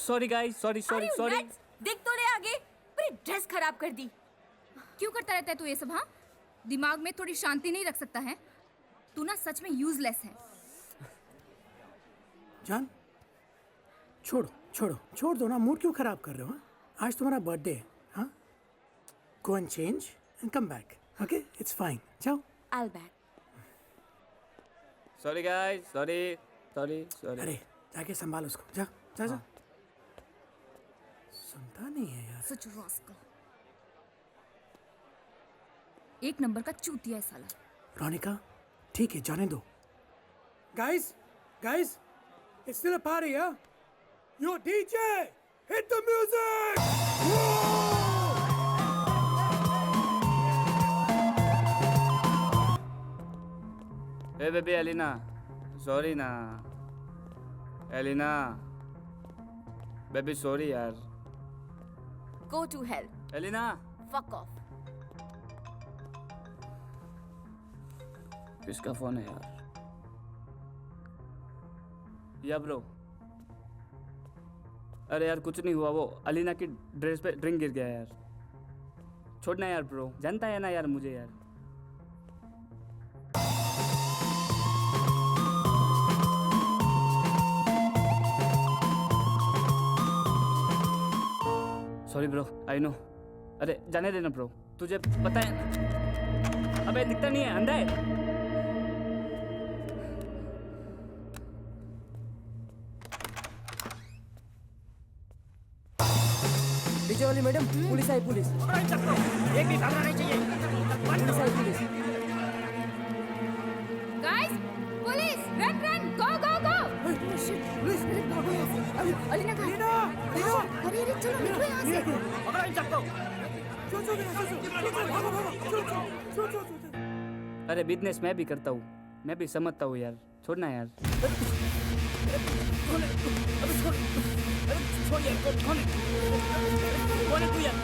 Sorry guys, sorry sorry sorry. देख तो ले आगे, पूरी ड्रेस खराब कर दी। क्यों करता रहता है तू ये सब? हाँ, दिमाग में थोड़ी शांति नहीं रख सकता है? तू ना सच में यूजलेस है। जान, छोड़ दो ना, मूड क्यों खराब कर रहे हो? आज तुम्हारा बर्थडे है। हाँ, गो and change and come back, okay? It's fine, जाओ। I'll back. Sorry guys, sorry sorry sorry. अरे जाके संभाल उसको, जा जा जा। सुनता नहीं है यार। सच रास्कल, एक नंबर का चूतिया है साला। रोनिका, ठीक है, जाने दो। Guys, it's still a party, yeah? Yo, DJ, hit the music! Hey baby Elena, sorry ना। Elena, baby sorry यार। Go to hell. Elena, Fuck off. किसका फोन है यार? या ब्रो? अरे यार कुछ नहीं हुआ, वो अलीना की ड्रेस पे ड्रिंक गिर गया यार। छोड़ना यार ब्रो, जानता है ना यार मुझे यार। Sorry bro, I know. अरे जाने देना ब्रो, तुझे पता है ना। अबे दिखता नहीं है, अंधा है। डीजे वाली मैडम, पुलिस आई, पुलिस। एक भी भागना नहीं चाहिए। पुलिस आई, police. Guys, police, run run, go go go. Police! Aleena कहाँ? अरे अरे चलो निकलो यहाँ से। पकड़ो इन सबको। चलो। अरे बिजनेस मैं भी करता हूँ, मैं भी समझता हूँ यार। छोड़ना यार। छोड़ यार, कौन है तू यार?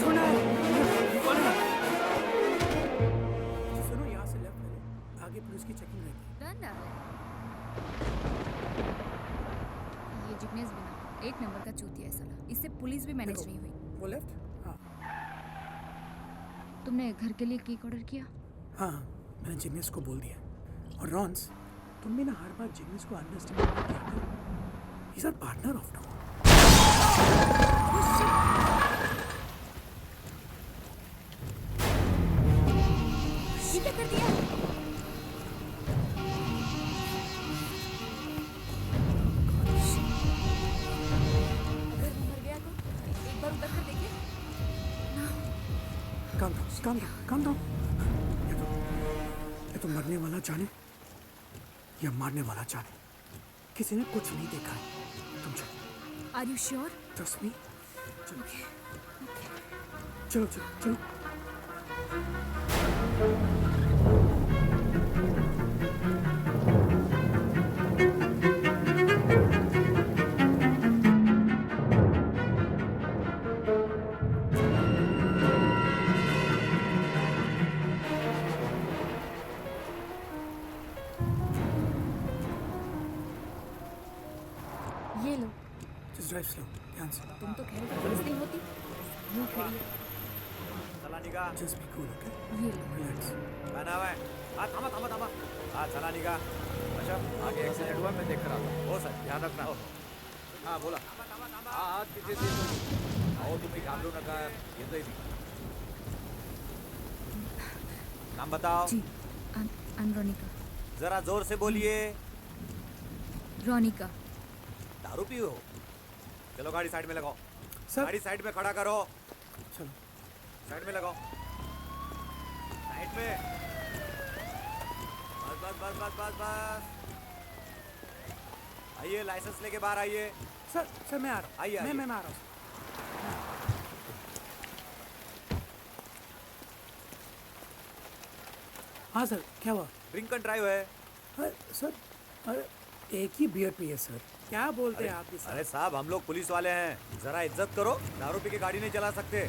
छोड़ना है। सुनो, यहाँ से लेफ्ट ले लो, आगे पुलिस की चेकिंग रहती है। डन है। ये जिग्नेश बिना एक नंबर का चूतिया है साला। इससे पुलिस भी मैनेज नहीं हुई। वो लेफ्ट? हाँ तुमने घर के लिए केक ऑर्डर किया? हाँ, मैंने जिग्नेश को बोल दिया। और रॉन्स, तुम भी ना हर बार जिग्नेश को अंडरस्टैंड किया करो। He is our partner of now. ये क्या कर दिया? अगर वो मर गया तो एक बार उतर कर देखे। Calm down. ये तो मरने वाला जाने या मारने वाला जाने, किसी ने कुछ नहीं देखा है। तुम चलो। Are you sure? Trust me. चलो। ये लो। जस्ट ड्राइव स्लो, ध्यान से। तुम तो खैर पुलिस नहीं होती। यूं खड़ी है। चला निका। Just be cool, okay? ये लो। रिलैक्स। बना हुआ है। थामा। चला निका। अच्छा, आगे एक्सीडेंट हुआ, मैं देख कर आता हूँ। हो सर, ध्यान रखना। हाँ बोला। हाँ पीछे से आओ, तुम्ही घाबरू नका, येतोय मी। नाम बताओ। जी, आई एम रोनिका। जरा जोर से बोलिए। रोनिका। दारू पी हो? चलो गाड़ी साइड में लगाओ। सर। गाड़ी साइड में खड़ा करो। चलो। साइड में लगाओ। साइड में। बस। आइए, लाइसेंस लेके बाहर आइए। सर मैं आ रहा हूँ। आइए। मैं आ रहा हूँ। हाँ सर, क्या हुआ? ड्रिंक एंड ड्राइव है। सर, अरे एक ही बियर पी है सर। क्या बोलते हैं आप भी सर? अरे साहब, हम लोग पुलिस वाले हैं, जरा इज्जत करो। दारू पी के गाड़ी नहीं चला सकते।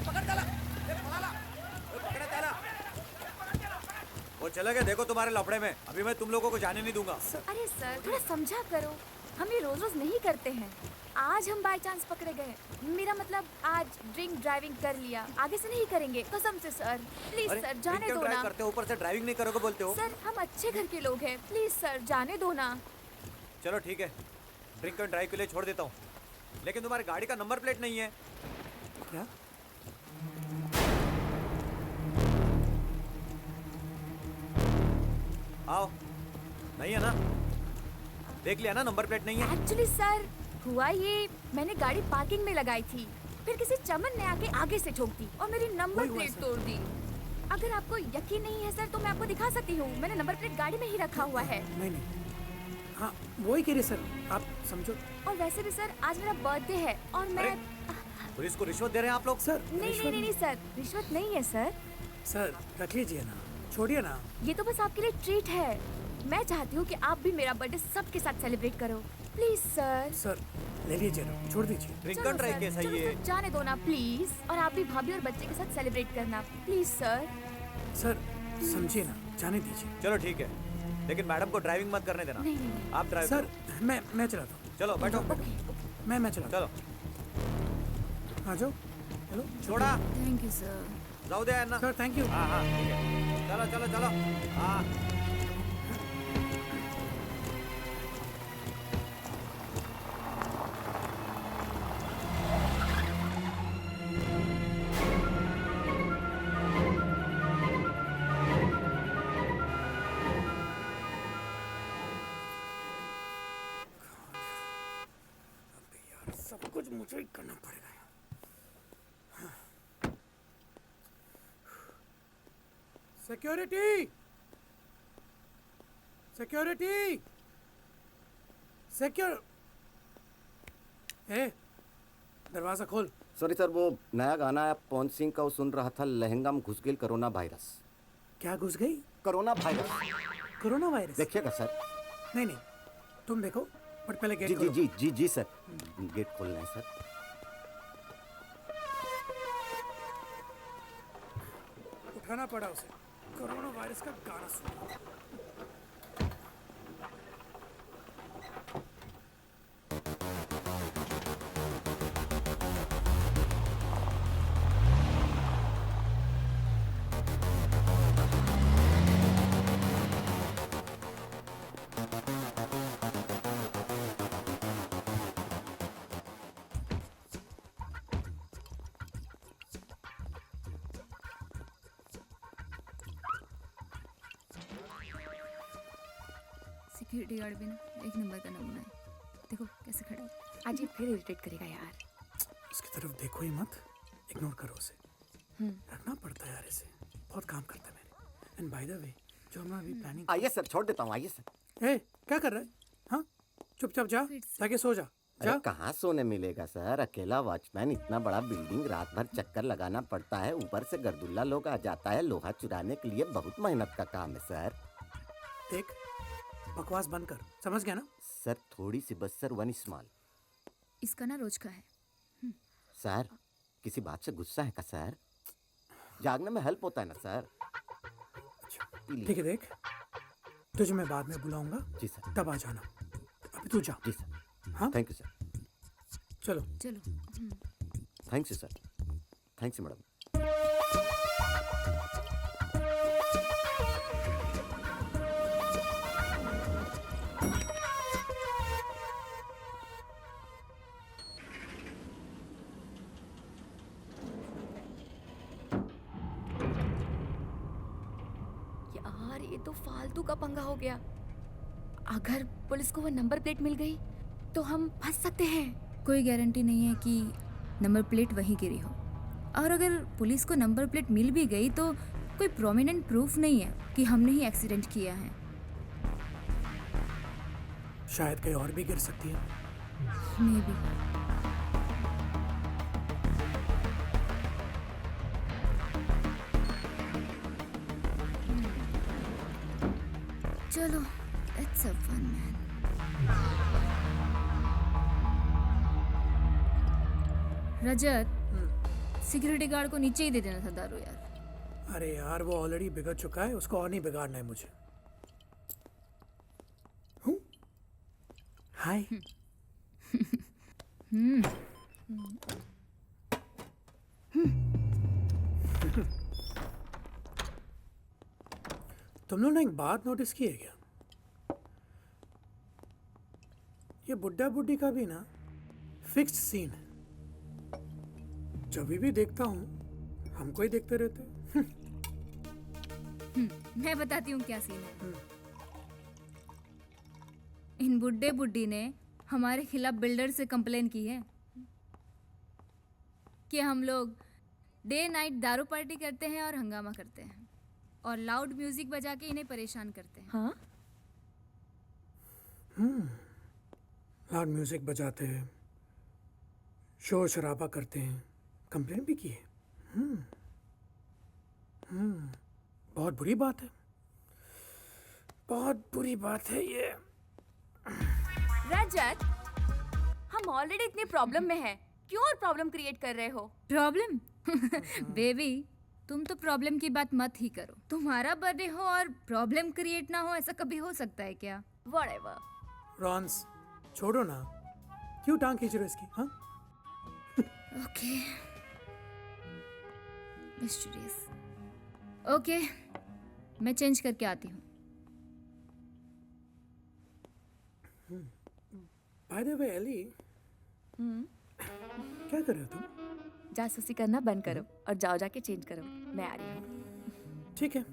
पकड़ डाला। वो चले गए देखो तुम्हारे लफड़े में। अभी मैं तुम लोगों को जाने नहीं दूंगा। अरे सर थोड़ा समझा करो, हम ये रोज रोज नहीं करते हैं। आज हम बाय चांस पकड़े गए, मेरा मतलब आज ड्रिंक ड्राइविंग कर लिया, आगे से नहीं करेंगे कसम से सर। प्लीज अरे सर जाने ड्रिंक दो ड्राइव ना। करते हो, ऊपर से ड्राइविंग नहीं करोगे बोलते हो। सर हम अच्छे घर के लोग हैं, प्लीज सर जाने दो ना। चलो ठीक है, ड्रिंक एंड ड्राइव के लिए छोड़ देता हूँ, लेकिन तुम्हारी गाड़ी का नंबर प्लेट नहीं है। क्या? आओ, नहीं है ना? देख लिया ना, नंबर प्लेट नहीं है। एक्चुअली सर हुआ ये, मैंने गाड़ी पार्किंग में लगाई थी, फिर किसी चमन ने आके आगे से ठोक दी और मेरी नंबर वही हुआ प्लेट सर। तोड़ दी। अगर आपको यकीन नहीं है सर तो मैं आपको दिखा सकती हूँ, मैंने नंबर प्लेट गाड़ी में ही रखा हुआ है। नहीं। हाँ वही कह रहे सर, आप समझो। और वैसे भी सर आज मेरा बर्थडे है और मैं पुलिस को रिश्वत दे रहे हैं आप लोग। सर नहीं सर, रिश्वत नहीं है सर। सर रख लीजिए ना, छोड़िए ना। ये तो बस आपके लिए ट्रीट है। मैं चाहती हूँ कि आप भी मेरा बर्थडे सबके साथ सेलिब्रेट करो, प्लीज सर। सर ले लीजिए ना, छोड़ दीजिए। ड्रिंक चलो एंड ड्राइव सर, कैसा चलो ही है? सर, जाने दो ना प्लीज। और आप भी भाभी और बच्चे के साथ सेलिब्रेट करना प्लीज सर। सर समझिए ना, जाने दीजिए। चलो ठीक है, लेकिन मैडम को ड्राइविंग मत करने देना। नहीं। आप ड्राइव सर करो। मैं चलाता हूँ। चलो बैठो, मैं चलाता चलो हूँ। आ जाओ, चलो। छोड़ा, थैंक यू सर। जाओ दे ना। Sir thank you. हाँ ठीक है, चलो चलो चलो। हाँ यार सब कुछ मुझे ही करना पड़ेगा। सिक्योरिटी, सिक्योरिटी, सिक्योर, ए दरवाजा खोल। सॉरी सर, वो नया गाना है पवन सिंह का, वो सुन रहा था। लहंगा में घुस गई कोरोना वायरस। क्या घुस गई? Corona virus corona virus? देखिएगा सर। नहीं तुम देखो, बट पहले गेट जी खोलो। जी जी जी जी सर, गेट खोलना है सर। उठाना पड़ा उसे, कोरोना वायरस का गाना सुना। सिक्योरिटी गार्ड भी ना एक नंबर का नमूना है, देखो कैसे खड़ा है। आज ये फिर इरिटेट करेगा यार। उसकी तरफ देखो ही मत, इग्नोर करो उसे। रखना पड़ता है यार इसे, बहुत काम करता है मेरे। एंड बाय द वे, जो हम अभी प्लानिंग। आइए सर, छोड़ देता हूँ, आइए सर। ए क्या कर रहा है? हाँ चुपचाप जा, जाके सो जा। अरे कहाँ सोने मिलेगा सर, अकेला वॉचमैन, इतना बड़ा बिल्डिंग, रात भर चक्कर लगाना पड़ता है, ऊपर से गर्दुल्ला लोग आ जाता है लोहा चुराने के लिए, बहुत मेहनत का काम है सर। देख बकवास बंद कर, समझ गया ना? सर थोड़ी सी बस सर, वन स्मॉल। इसका ना रोज का है। सर किसी बात से गुस्सा है का सर? जागने में हेल्प होता है ना सर। ठीक है, देख तुझे मैं बाद में बुलाऊंगा, जी सर। तब आ जाना, अभी तू जा। जी सर। हाँ थैंक यू सर। चलो। Thanks you sir. Thanks you madam. यार ये तो फालतू का पंगा हो गया। अगर पुलिस को वो नंबर प्लेट मिल गई तो हम फंस सकते हैं। कोई गारंटी नहीं है कि नंबर प्लेट वहीं गिरी हो, और अगर पुलिस को नंबर प्लेट मिल भी गई तो कोई प्रोमिनेंट प्रूफ नहीं है कि हमने ही एक्सीडेंट किया है। शायद कहीं और भी गिर सकती है। May be. चलो, let's have fun, man. Rajat, security guard को नीचे ही दे देना था दारू यार। अरे यार वो ऑलरेडी बिगड़ चुका है, उसको और नहीं बिगाड़ना है मुझे। हूँ? हाय। तुम लोगों ने एक बात नोटिस की है क्या? ये बुड्ढा बुड्ढी का भी ना फिक्स्ड सीन है। जब भी देखता हूँ हमको ही देखते रहते हैं। मैं बताती हूँ क्या सीन है। इन बुड्ढे बुड्ढी ने हमारे खिलाफ बिल्डर से कंप्लेन की है कि हम लोग डे नाइट दारू पार्टी करते हैं और हंगामा करते हैं और लाउड म्यूजिक बजा के इन्हें परेशान करते हैं। हाँ, लाउड म्यूजिक बजाते हैं, शोर शराबा करते हैं, कंप्लेन भी की है। बहुत बुरी बात है, बहुत बुरी बात है ये। रजत, हम ऑलरेडी इतनी प्रॉब्लम में हैं, क्यों और प्रॉब्लम क्रिएट कर रहे हो? प्रॉब्लम? बेबी तुम तो प्रॉब्लम की बात मत ही करो। तुम्हारा बर्थडे हो और प्रॉब्लम क्रिएट ना हो, ऐसा कभी हो सकता है क्या? Whatever. रॉन्स छोड़ो ना, क्यों टांग खींच रहे हो इसकी? हाँ ओके मिस्टीरियस। ओके मैं चेंज करके आती हूँ। बाय द वे एली, क्या कर रहे हो तुम? जासूसी करना बंद करो और जाओ जाके चेंज करो। मैं आ रही हूँ। ठीक है,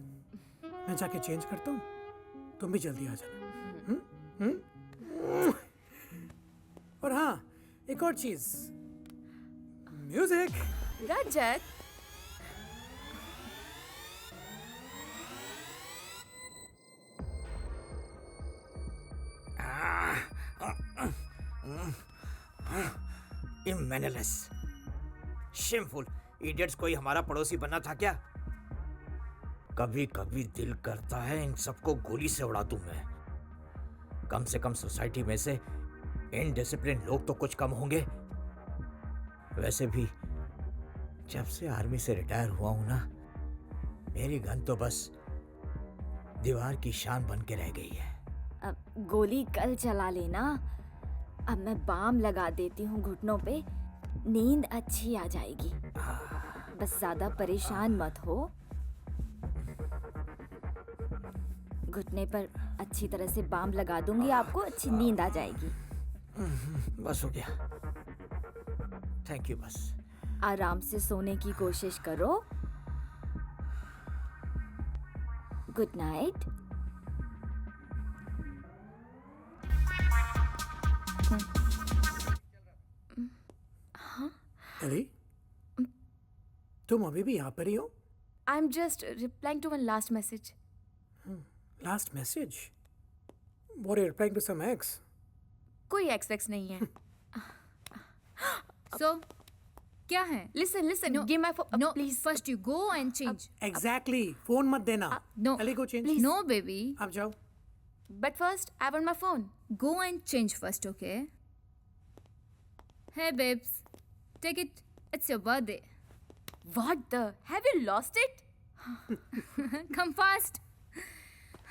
मैं जाके चेंज करता हूँ, तुम भी जल्दी आ जाना। और हाँ, एक और चीज, म्यूजिक। रजत, इमेनलेस, शेमफुल इडियट्स, कोई हमारा पड़ोसी बनना था क्या? कभी कभी दिल करता है इन सबको गोली से उड़ा दूं मैं। कम से कम सोसाइटी में से इनडिसिप्लिन लोग तो कुछ कम होंगे। वैसे भी जब से आर्मी से रिटायर हुआ हूं ना, मेरी गन तो बस दीवार की शान बन के रह गई है। अब गोली कल चला लेना। अब मैं बाम लगा देती हूँ घुटनों पे, नींद अच्छी आ जाएगी। बस ज्यादा परेशान मत हो। घुटने पर अच्छी तरह से बाम लगा दूंगी, आपको अच्छी नींद आ जाएगी। बस हो गया, थैंक यू। बस आराम से सोने की कोशिश करो। Good night. एली, तुम अभी भी यहाँ पर ही हो? I am just replying to one last message. Last message? What are you replying to some ex? कोई एक्स नहीं है। सो क्या है? Listen listen, give my phone no please. First you go and change. Exactly. Phone मत देना। No Ellie को change. No baby, आप जाओ। But first I want my phone. go and change first, okay? Hey babes, take it, it's your birthday. What the? Have you lost it? Come fast.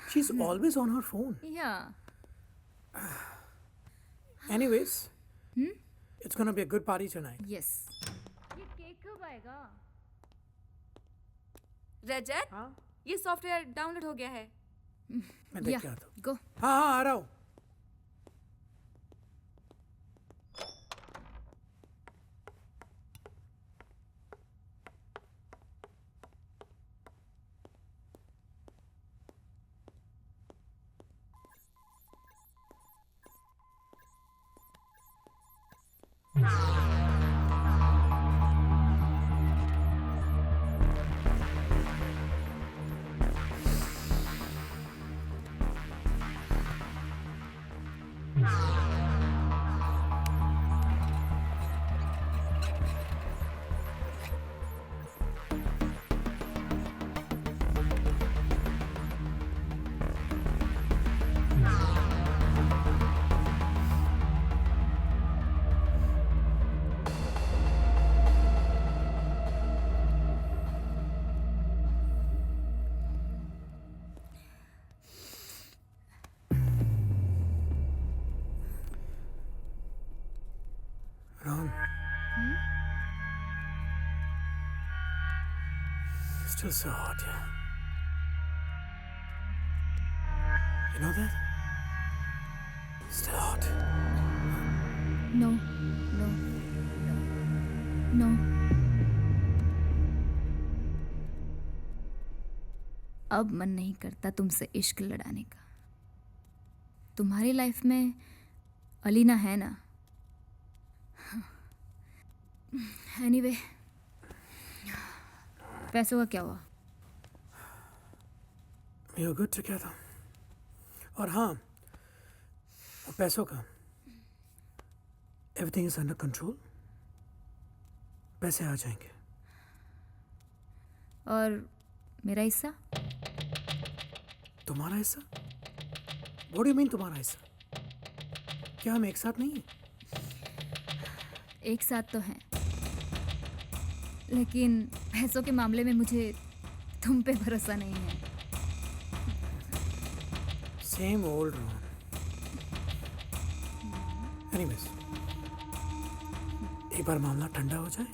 She's always on her phone. Yeah, Anyways, it's gonna be a good party tonight. yes. ये cake कब आएगा? रजत, हाँ? ये software download हो गया है। मैं देख के Yeah, आता हूँ। go. हाँ हाँ, आ रहा हूँ। Still so hot, yeah. You know that? Still hot. No no no अब मन नहीं करता तुमसे इश्क लड़ाने का। तुम्हारी लाइफ में अलीना है ना? एनीवे, पैसों का क्या हुआ? We were good together. और हाँ, वो पैसों का everything is under control. पैसे आ जाएंगे. और मेरा हिस्सा? तुम्हारा हिस्सा? What do you mean तुम्हारा हिस्सा? क्या हम एक साथ नहीं हैं? एक साथ तो हैं, लेकिन पैसों के मामले में मुझे तुम पे भरोसा नहीं है। Same old Ron. Anyways, एक बार मामला ठंडा हो जाए,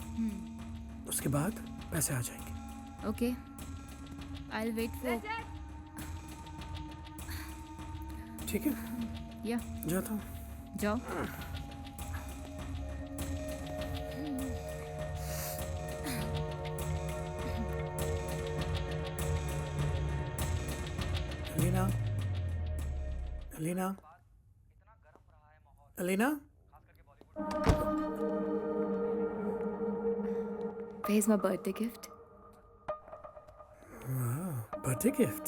उसके बाद पैसे आ जाएंगे. Okay, I will wait for. ठीक है? या जाता हूँ. जाओ। Alina, Alina, Alina. Where's my birthday gift? Birthday gift.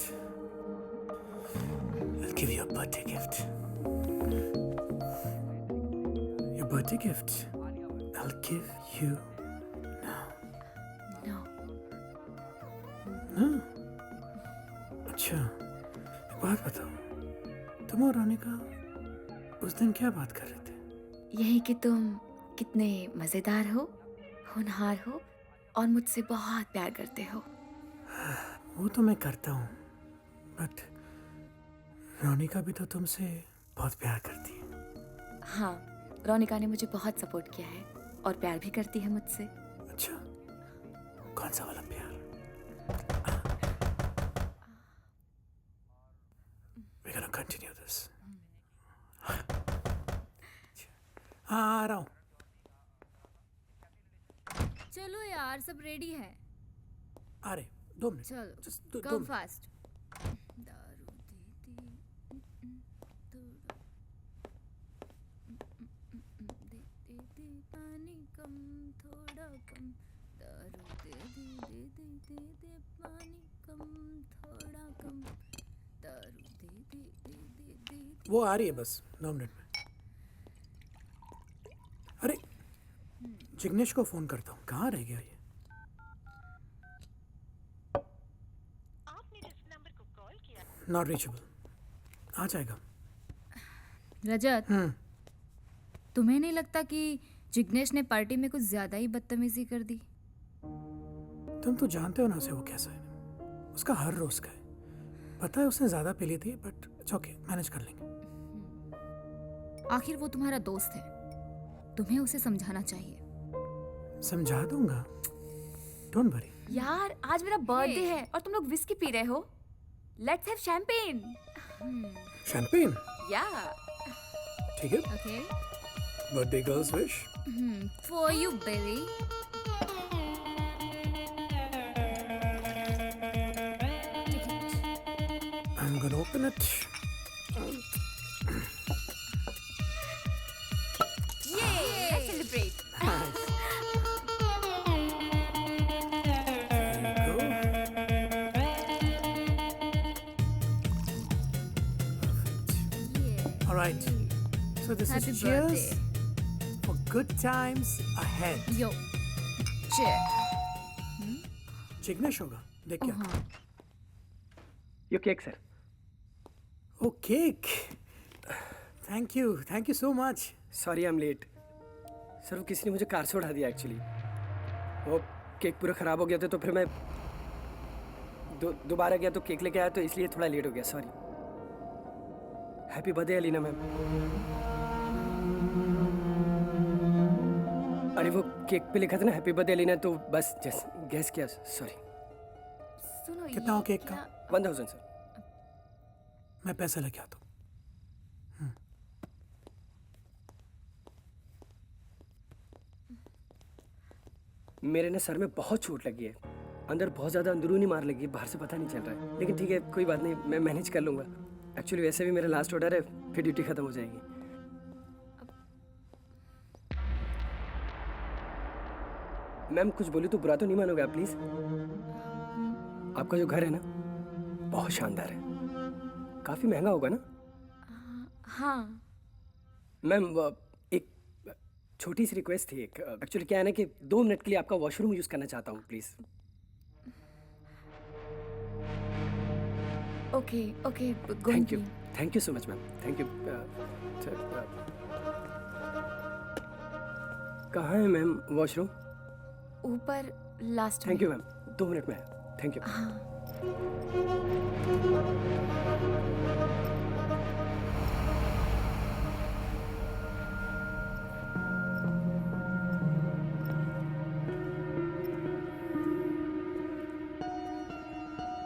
I'll give you a birthday gift. Your birthday gift. I'll give you now. No. हाँ? अच्छा, एक बात बताओ. तुम और रानिका उस दिन क्या बात कर रहे थे? यही कि तुम कितने मजेदार हो, होनहार हो और मुझसे बहुत प्यार करते हो। वो तो मैं करता हूँ, बट रानिका भी तो तुमसे बहुत प्यार करती है. हाँ, रोनिका ने मुझे बहुत सपोर्ट किया है और प्यार भी करती है मुझसे। अच्छा, कौन सा वाला प्यार? We're gonna continue this. हाँ, आ रहा हूँ. चलो यार, सब रेडी है। आ रहे 2 मिनट. चलो, Just दो कम मिनट. फास्ट। पानी कम, थोड़ा कम, दारू दे दे पानी कम, थोड़ा कम, दारू दे। वो आ रही है बस 9 मिनट में. अरे, जिग्नेश को फोन करता हूँ. कहाँ रह गया ये? Not reachable. आ जाएगा. रजत, तुम्हें नहीं लगता कि जिग्नेश ने पार्टी में कुछ ज्यादा ही बदतमीजी कर दी? तुम तो जानते हो ना उसे, वो कैसा है. उसका हर रोज का है. पता है उसने ज्यादा पी ली थी, बट इट्स ओके, मैनेज कर लेंगे. आखिर वो तुम्हारा दोस्त है, तुम्हें उसे समझाना चाहिए। समझा दूंगा, डोंट वरी. यार, आज मेरा बर्थडे है और तुम लोग विस्की पी रहे हो। Let's have champagne. शैंपेन? या ठीक है. Okay, birthday girls wish. For you baby. I'm gonna open it. Let's celebrate. Nice. There you go. All right. So this Happy is cheers birthday. for good times ahead. Yo, cheer. Jignesh होगा, देख क्या. हाँ, yo cake sir. Oh, cake. Thank you so much. Sorry I am late sir. वो किसी ने मुझे car से उठा दिया एक्चुअली। वो केक पूरा ख़राब हो गया था, तो फिर मैं दोबारा गया तो केक लेके आया, तो इसलिए थोड़ा लेट हो गया। Sorry. Happy birthday Alina ma'am. अरे वो केक पे लिखा था ना हैप्पी बर्थडे अलीना, तो बस जस्ट गेस किया। सॉरी। सुनो कितना हो केक का? 1000 सर। मैं पैसा लेके आता हूँ। मेरे ना सर में बहुत चोट लगी है, अंदर बहुत ज़्यादा अंदरूनी मार लगी है, बाहर से पता नहीं चल रहा है, लेकिन ठीक है कोई बात नहीं, मैं मैनेज कर लूँगा। एक्चुअली वैसे भी मेरा लास्ट ऑर्डर है, फिर ड्यूटी ख़त्म हो जाएगी। मैम कुछ बोली तो बुरा तो नहीं मानोगे आप प्लीज़? आपका जो घर है ना बहुत शानदार है, काफ़ी महंगा होगा ना? हाँ। मैम एक छोटी सी रिक्वेस्ट थी। एक्चुअली क्या है ना कि 2 मिनट के लिए आपका वॉशरूम यूज़ करना चाहता हूँ please. Okay okay, going to. Thank you so much ma'am, thank you. कहाँ है मैम वॉशरूम? ऊपर last thank you ma'am, 2 minute में thank you.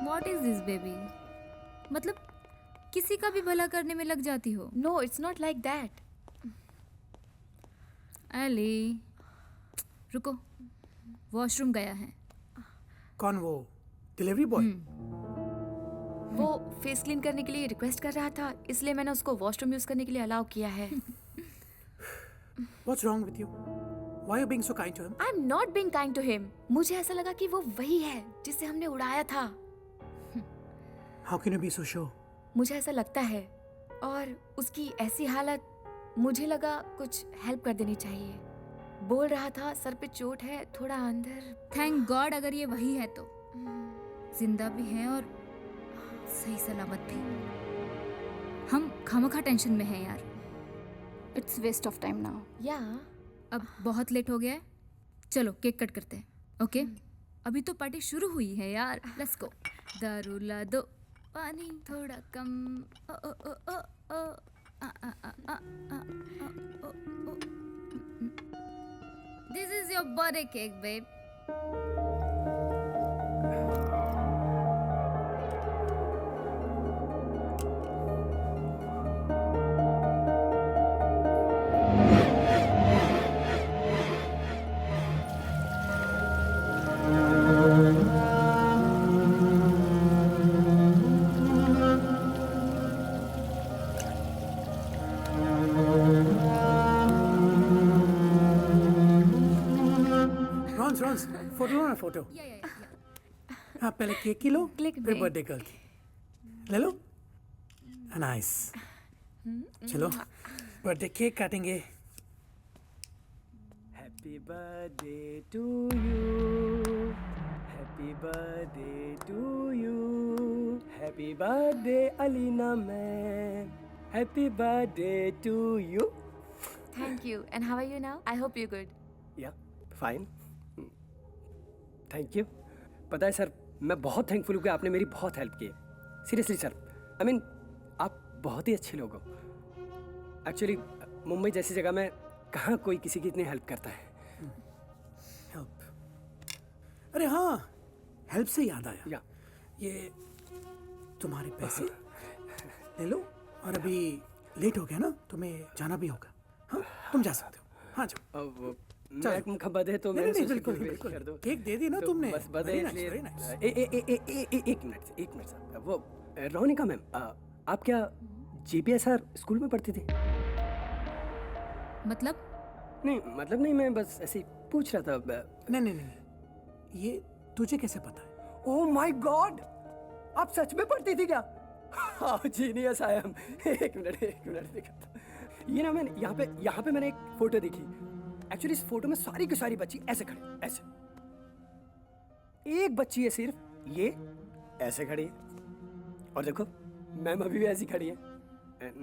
What is this baby? मतलब किसी का भी भला करने में लग जाती हो। No, it's not like that. Ellie रुको, वॉशरूम गया है। कौन वो डिलीवरी बॉय? वो फेस क्लीन करने के लिए रिक्वेस्ट कर रहा था, इसलिए मैंने उसको वॉशरूम यूज करने के लिए अलाउ किया है। What's wrong with you? Why are you being so kind to him? I am not being kind to him. मुझे ऐसा लगा कि वो वही है जिसे हमने उड़ाया था। How can you be so sure? मुझे ऐसा लगता है, और उसकी ऐसी हालत, मुझे लगा कुछ हेल्प कर देनी चाहिए। बोल रहा था सर पे चोट है, थोड़ा अंदर। थैंक गॉड अगर ये वही है तो जिंदा भी है और सही सलामत भी। हम खामखा टेंशन में हैं यार। It's waste of time now. या अब बहुत लेट हो गया है, चलो केक कट करते हैं। ओके अभी तो पार्टी शुरू हुई है यार, लेट्स गो। दारू ला दो, पानी थोड़ा कम। ओ ओ ओ ओ ओ आ आ आ आ आ ओ ओ। This is your birthday cake babe. Rons, photo लो ना, फोटो। हाँ पहले केक की लो, Click फिर में। बर्थडे गर्ल की ले लो। नाइस। चलो बर्थडे केक काटेंगे। Happy birthday to you, happy birthday to you, happy birthday Alina ma'am, happy birthday to you. Thank you. And how are you now? I hope you good. Yeah fine, thank you. पता है sir, मैं बहुत thankful हूँ कि आपने मेरी बहुत help की है। सीरियसली सर, आई मीन आप बहुत ही अच्छे लोग हो। एक्चुअली मुंबई जैसी जगह में कहाँ कोई किसी की इतनी हेल्प करता है। हेल्प? अरे हाँ, हेल्प से याद आया, या ये तुम्हारे पैसे ले लो। और अभी लेट हो गया ना, तुम्हें जाना भी होगा। हाँ तुम जा सकते हो। हाँ जाओ। अब चलो। मैं खबर है तो नहीं, मैं नहीं, सोचा बिल्कुल कि नहीं, वेट बिल्कुल कर दो। केक दे दी ना तो तुमने। बस बस Very nice, इसलिए very nice. एक मिनट सर, वो रोनिका मैम, आप क्या जीपीएसआर स्कूल में पढ़ती थी? मतलब नहीं मतलब नहीं, मैं बस ऐसे ही पूछ रहा था। नहीं नहीं नहीं, ये तुझे कैसे पता है? ओह माय गॉड, आप सच में पढ़ती थी क्या? हाँ जीनियस आई एम। एक मिनट दिखाता। ये ना मैंने यहाँ पे मैंने एक फोटो देखी। एक्चुअली इस फोटो में सारी की सारी बच्ची ऐसे खड़ी, ऐसे। एक बच्ची है सिर्फ, ये ऐसे खड़ी है। और देखो मैम अभी भी ऐसी खड़ी है।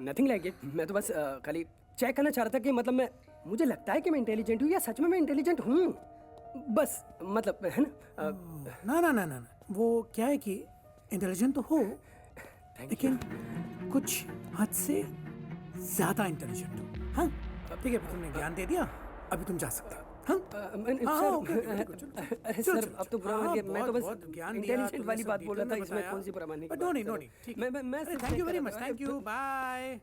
Nothing like it. मैं तो बस खाली चेक करना चाह रहा था कि मतलब मुझे लगता है कि मैं इंटेलिजेंट हूँ या सच में मैं इंटेलिजेंट हूँ। बस मतलब है ना। ना ना ना ना ना, वो क्या है कि इंटेलिजेंट तो हो, लेकिन कुछ हद से ज्यादा इंटेलिजेंट हो। हाँ ठीक है, तुमने ज्ञान दे दिया, अभी तुम जा सकते हो। हाँ सर ओके, चलो, चलो, अरे चलो, सर चलो, अब तो बुरा हाँ, मान गया मैं तो बहुत बस ज्ञान दिया, इंटेलिजेंट तुमने वाली सब बात बोल रहा था डिटेल में इसमें बताया। कौन सी बुरा मानने की नो बात नहीं, है? नो नहीं, ठीक मैं है। Thank you very much, thank you, bye.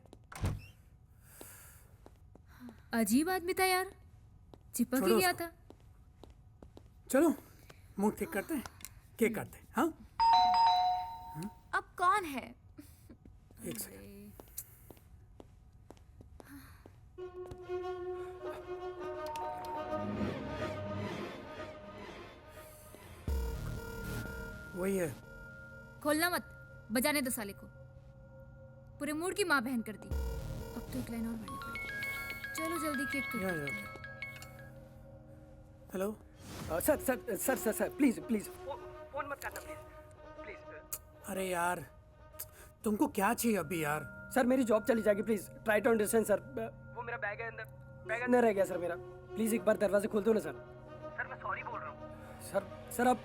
अजीब आदमी था यार, चिपक ही छोड़ो गया उसको। था। चलो मूड ठीक करते हैं, केक काटते हैं। हाँ अब कौन है? एक सेकंड। वही है। खोलना मत, बजाने दो साले को। पूरे मूड की माँ बहन कर दी। अब तो एक लाइन और बढ़नी पड़ेगी। चलो जल्दी केक कट या, करते या। हैं। Hello. Sir sir sir sir sir please please phone मत करना प्लीज प्लीज। अरे यार तुमको क्या चाहिए अभी यार? सर मेरी जॉब चली जाएगी please try to understand sir. वो मेरा बैग है अंदर, बैग अंदर रह गया सर मेरा। प्लीज एक बार दरवाजे खोल दो ना सर। सर मैं सॉरी बोल रहा हूँ। सर आप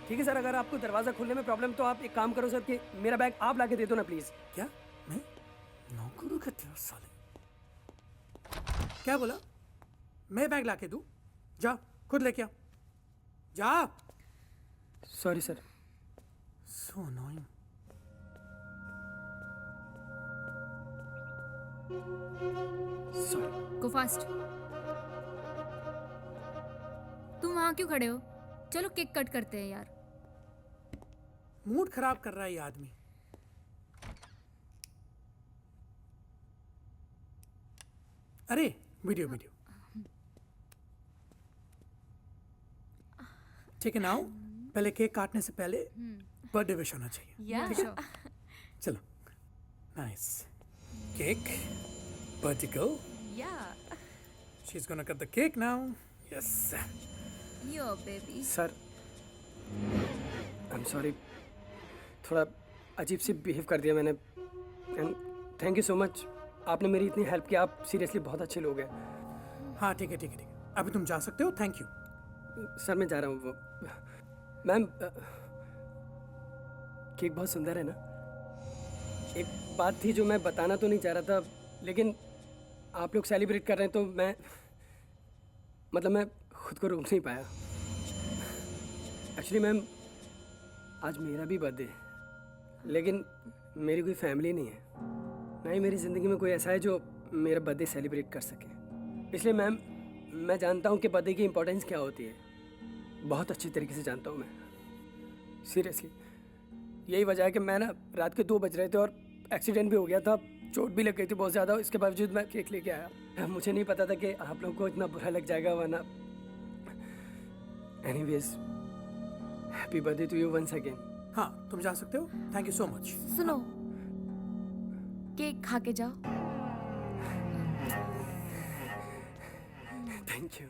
ठीक है सर, अगर आपको दरवाजा खोलने में प्रॉब्लम तो आप एक काम करो सर कि मेरा बैग आप लाके दे दो ना प्लीज। क्या? मैं नौकरी का तेरा साले। क्या बोला? मैं बैग लाके दूं? जा खुद लेके आ। जा। Sorry sir. So annoying. Sorry. गो फास्ट। तुम वहां क्यों खड़े हो? चलो केक कट करते हैं यार। मूड खराब कर रहा है ये आदमी। अरे वीडियो वीडियो ठीक है। नाउ पहले केक काटने से पहले बर्थडे विश होना चाहिए। या चलो नाइस केक बर्थडे गर्ल या she is gonna cut the cake now. Yes yo baby. Sir I am sorry, थोड़ा अजीब सी बिहेव कर दिया मैंने। And thank you so much, आपने मेरी इतनी हेल्प की। आप सीरियसली बहुत अच्छे लोग हैं। हाँ ठीक है ठीक है ठीक है, अभी तुम जा सकते हो। Thank you. सर मैं जा रहा हूँ। मैम केक बहुत सुंदर है ना। एक बात थी जो मैं बताना तो नहीं चाह रहा था, लेकिन आप लोग सेलिब्रेट कर रहे हैं तो मैं खुद को रोक नहीं पाया। एक्चुअली मैम आज मेरा भी बर्थडे है, लेकिन मेरी कोई फैमिली नहीं है, ना ही मेरी ज़िंदगी में कोई ऐसा है जो मेरा बर्थडे सेलिब्रेट कर सके। इसलिए मैम मैं जानता हूँ कि बर्थडे की इम्पोर्टेंस क्या होती है, बहुत अच्छी तरीके से जानता हूँ मैं। सीरियसली यही वजह है कि मैं ना रात के 2 बज रहे थे और एक्सीडेंट भी हो गया था, चोट भी लग गई थी बहुत ज़्यादा। इसके बावजूद मैं केक लेके आया। मुझे नहीं पता था कि आप लोगों को इतना बुरा लग जाएगा, वरना anyways happy birthday to you once again. हाँ तुम जा सकते हो। Thank you so much. सुनो, केक खा के जाओ। Thank you.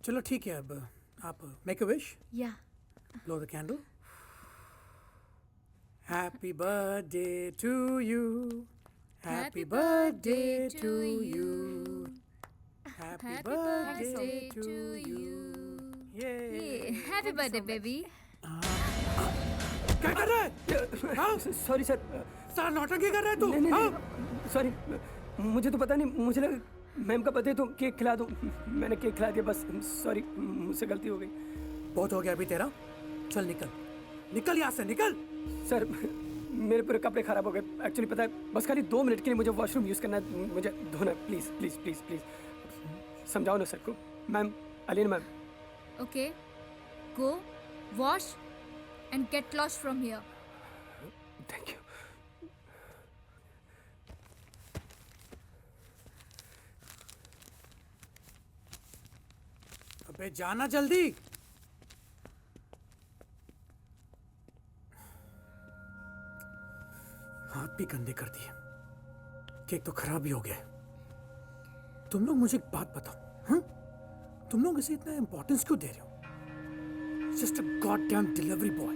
चलो ठीक है, अब आप make a wish. Yeah Blow the candle. Happy birthday to you. Happy birthday to you. Happy birthday to you. Yay. Happy birthday baby. क्या कर रहा है? हाँ? Sorry sir. सारा नौटंकी कर रहा है तू? नहीं हाँ? नहीं सॉरी, मुझे तो पता नहीं, मुझे लगा मैम का बर्थडे तो केक खिला दो। मैंने केक खिला दिया, बस सॉरी, मुझसे गलती हो गई। बहुत हो गया अभी तेरा। चल निकल, निकल यहाँ से, निकल। सर मेरे पूरे कपड़े खराब हो गए। एक्चुअली पता है, बस खाली 2 मिनट के लिए मुझे वॉशरूम यूज़ करना है, मुझे धोना है। प्लीज़ प्लीज़ प्लीज़ प्लीज़ समझाओ ना सर को। Ma'am, Aleen ma'am. Okay, go wash and get lost from here. Thank you. अबे जाना जल्दी। हाथ भी गंदे कर दिए, केक तो खराब भी हो गया। तुम लोग मुझे एक बात बताओ, हाँ? तुम लोग इसे इतना इंपॉर्टेंस क्यों दे रहे हो? Just a goddamn delivery boy.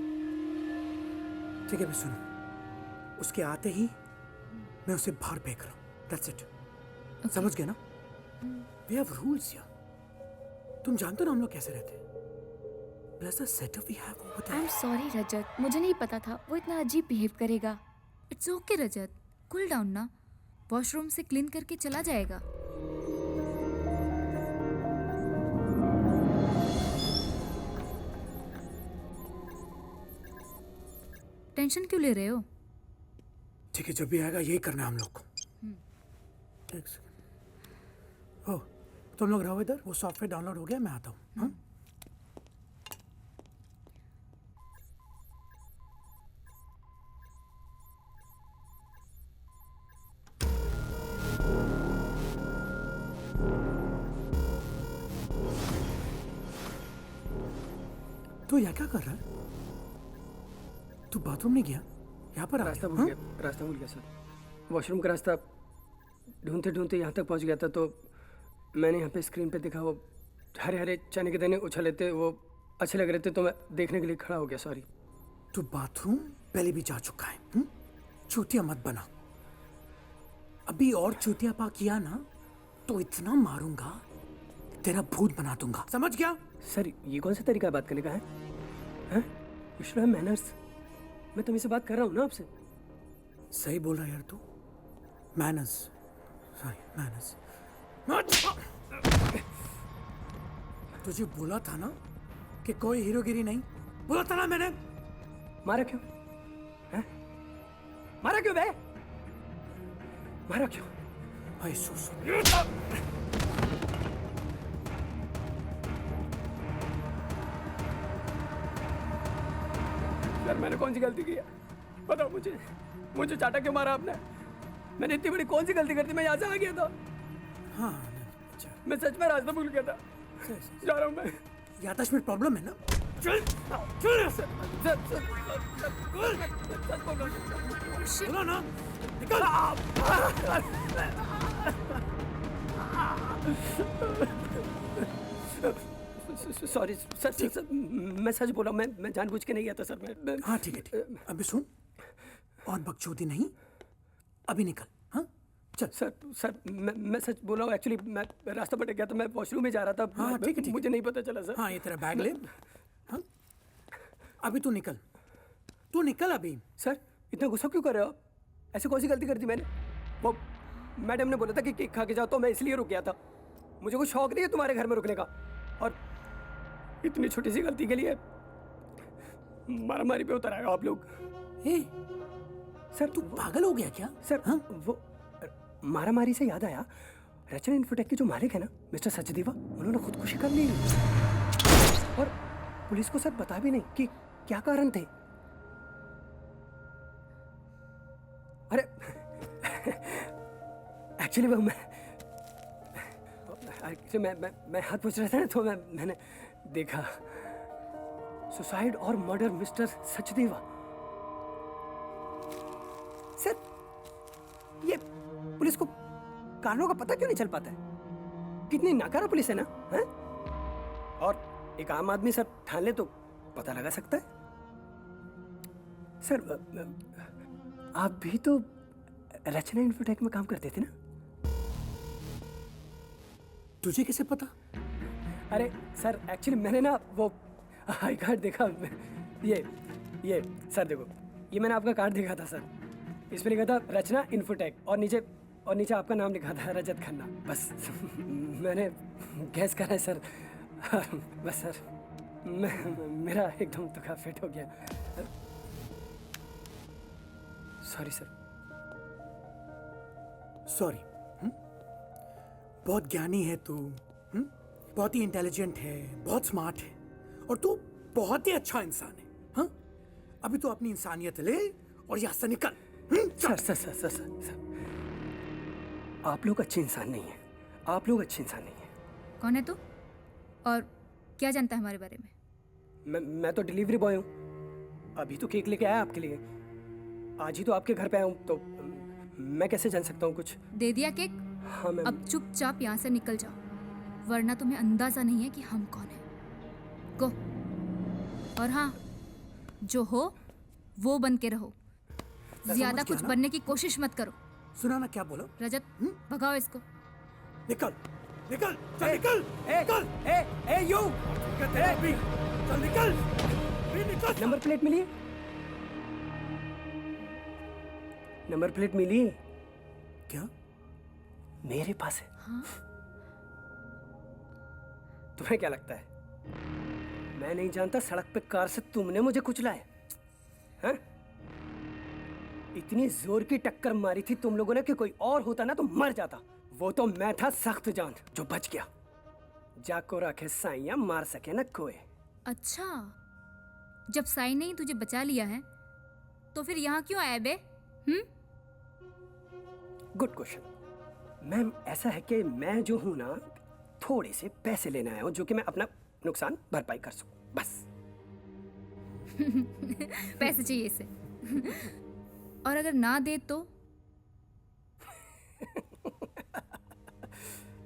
ठीक है, मैं सुनो, उसके आते ही मैं उसे बाहर फेंक रहा हूँ। That's it. समझ गए ना? We have rules here. तुम जानते हो ना हम लोग कैसे रहते हैं। Plus the setup we have over there. I am sorry Rajat, मुझे नहीं पता था वो इतना अजीब बिहेव करेगा। It's okay Rajat, cool down ना। वॉशरूम से क्लीन करके चला जाएगा। टेंशन क्यों ले रहे हो? ठीक है, जब भी आएगा यही करना है हम लोग को। एक सेकंड। ओ, तुम लोग रहो इधर, वो सॉफ्टवेयर डाउनलोड हो गया, मैं आता हूँ। हाँ? तो यह क्या कर रहा है? तू बाथरूम नहीं गया? यहाँ पर आ रास्ता गया, भूल हाँ? गया, रास्ता भूल गया सर। वॉशरूम का रास्ता ढूंढते ढूंढते यहाँ तक पहुँच गया था, तो मैंने यहाँ पे स्क्रीन पे देखा वो हरे हरे चने के दाने उछले थे, वो अच्छे लग रहे थे, तो मैं देखने के लिए खड़ा हो गया। सॉरी। तू बाथरूम पहले भी जा चुका है, हुँ? चूतिया मत बना। अभी और चूतिया पा किया ना तो इतना मारूंगा, तेरा भूत बना दूंगा, समझ गया? सर ये कौन सा तरीका है बात करने का है? You should have manners. मैं तुम से बात कर रहा हूँ ना आपसे। सही बोल रहा है यार तू। Manners, sorry manners. तुझे बोला था ना कि कोई हीरोगिरी नहीं, बोला था ना मैंने। मारा क्यों? हैं? मारा क्यों बे? मारा क्यों? भाई सो यार मैंने कौन सी गलती की है? बताओ मुझे, मुझे चाटा क्यों मारा आपने? मैंने इतनी बड़ी कौन सी गलती कर दी? मैं यहाँ से आ गया था। हाँ अच्छा, मैं सच में रास्ता भूल गया था। जा रहा हूँ मैं। याददाश्त में प्रॉब्लम है ना? चल चल सर, सच बोल रहा हूँ। बोलो ना, निकल। सॉरी सर, सर मैं सच बोला, मैं जानबूझ के नहीं गया था सर। मैं हाँ ठीक है ठीक है, अभी सुन, और बकचोदी नहीं, अभी निकल। हाँ चल। सर मैं सच बोला हूँ। एक्चुअली मैं रास्ता भटक गया था, मैं वॉशरूम में जा रहा था। हाँ ठीक है ठीक है, मुझे नहीं पता चला सर। हाँ ये तेरा बैग ले। हाँ अभी तू निकल, तू निकल अभी। सर इतना गुस्सा क्यों कर रहे हो आप? ऐसे कौन सी गलती कर दी मैंने? वो मैडम ने बोला था कि केक खा के जाओ, तो मैं इसलिए रुक गया था। मुझे कोई शौक नहीं है तुम्हारे घर में रुकने का, और इतनी छोटी सी गलती के लिए मारामारी पे उतर आए हो आप लोग। ए, सर तू पागल हो गया क्या? सर हाँ? वो मारामारी से याद आया, रचना इन्फोटेक के जो मालिक है ना मिस्टर सचदेवा, उन्होंने खुदकुशी कर ली और पुलिस को सर बता भी नहीं कि क्या कारण थे। अरे एक्चुअली मैं हाथ पूछ रहा था ना, तो मैंने देखा सुसाइड और मर्डर मिस्टर सचदेवा। सर ये पुलिस को कारणों का पता क्यों नहीं चल पाता है? कितनी नाकारा पुलिस है ना, हैं? और एक आम आदमी सर ठान ले तो पता लगा सकता है। सर आप भी तो रचना इन्फोटेक में काम करते थे ना? तुझे कैसे पता? अरे सर एक्चुअली मैंने ना वो आई कार्ड देखा। ये सर देखो, ये मैंने आपका कार्ड देखा था सर। इसमें लिखा था रचना इन्फोटेक, और नीचे आपका नाम लिखा था रजत खन्ना। बस मैंने गैस करा है सर। बस सर मेरा एकदम तुक्का फिट हो गया। Sorry sir. सॉरी। बहुत ज्ञानी है तू, बहुत ही इंटेलिजेंट है, बहुत स्मार्ट है, और तू बहुत ही अच्छा इंसान है। हाँ अभी तो अपनी इंसानियत ले और यहाँ से निकल। सर आप लोग अच्छे इंसान नहीं हैं। आप लोग अच्छे इंसान नहीं हैं। कौन है तू और क्या जानता है हमारे बारे में? मैं तो डिलीवरी बॉय हूँ। अभी तो केक लेके आया आपके लिए। आज ही तो आपके घर पे आया हूँ, तो मैं कैसे जान सकता हूँ कुछ? दे दिया केक? हाँ मैम। अब चुपचाप यहाँ से निकल जाओ, वरना तुम्हें अंदाजा नहीं है कि हम कौन हैं। गो। और हाँ, जो हो वो बन के रहो, ज्यादा कुछ बनने की कोशिश मत करो। सुना ना क्या बोलो? रजत भगाओ इसको। निकल निकल, चल निकल। निकल यू चल निकल, निकल। नंबर प्लेट मिली? नंबर प्लेट मिली? क्या? मेरे पास है। हाँ? तुम्हें क्या लगता है मैं नहीं जानता सड़क पे कार से तुमने मुझे कुचला है? हैं? इतनी जोर की टक्कर मारी थी तुम लोगों ने कि कोई और होता ना तो मर जाता। वो तो मैं था सख्त जान जो बच गया। जाको रखे साइया मार सके ना कोई। अच्छा, जब साई ने ही तुझे बचा लिया है तो फिर यहाँ क्यों आया बे? Good question ma'am. ऐसा है कि मैं जो हूं ना थोड़े से पैसे लेने आया हूं जो कि मैं अपना नुकसान भरपाई कर सकूं बस। पैसे चाहिए इसे। और अगर ना दे तो?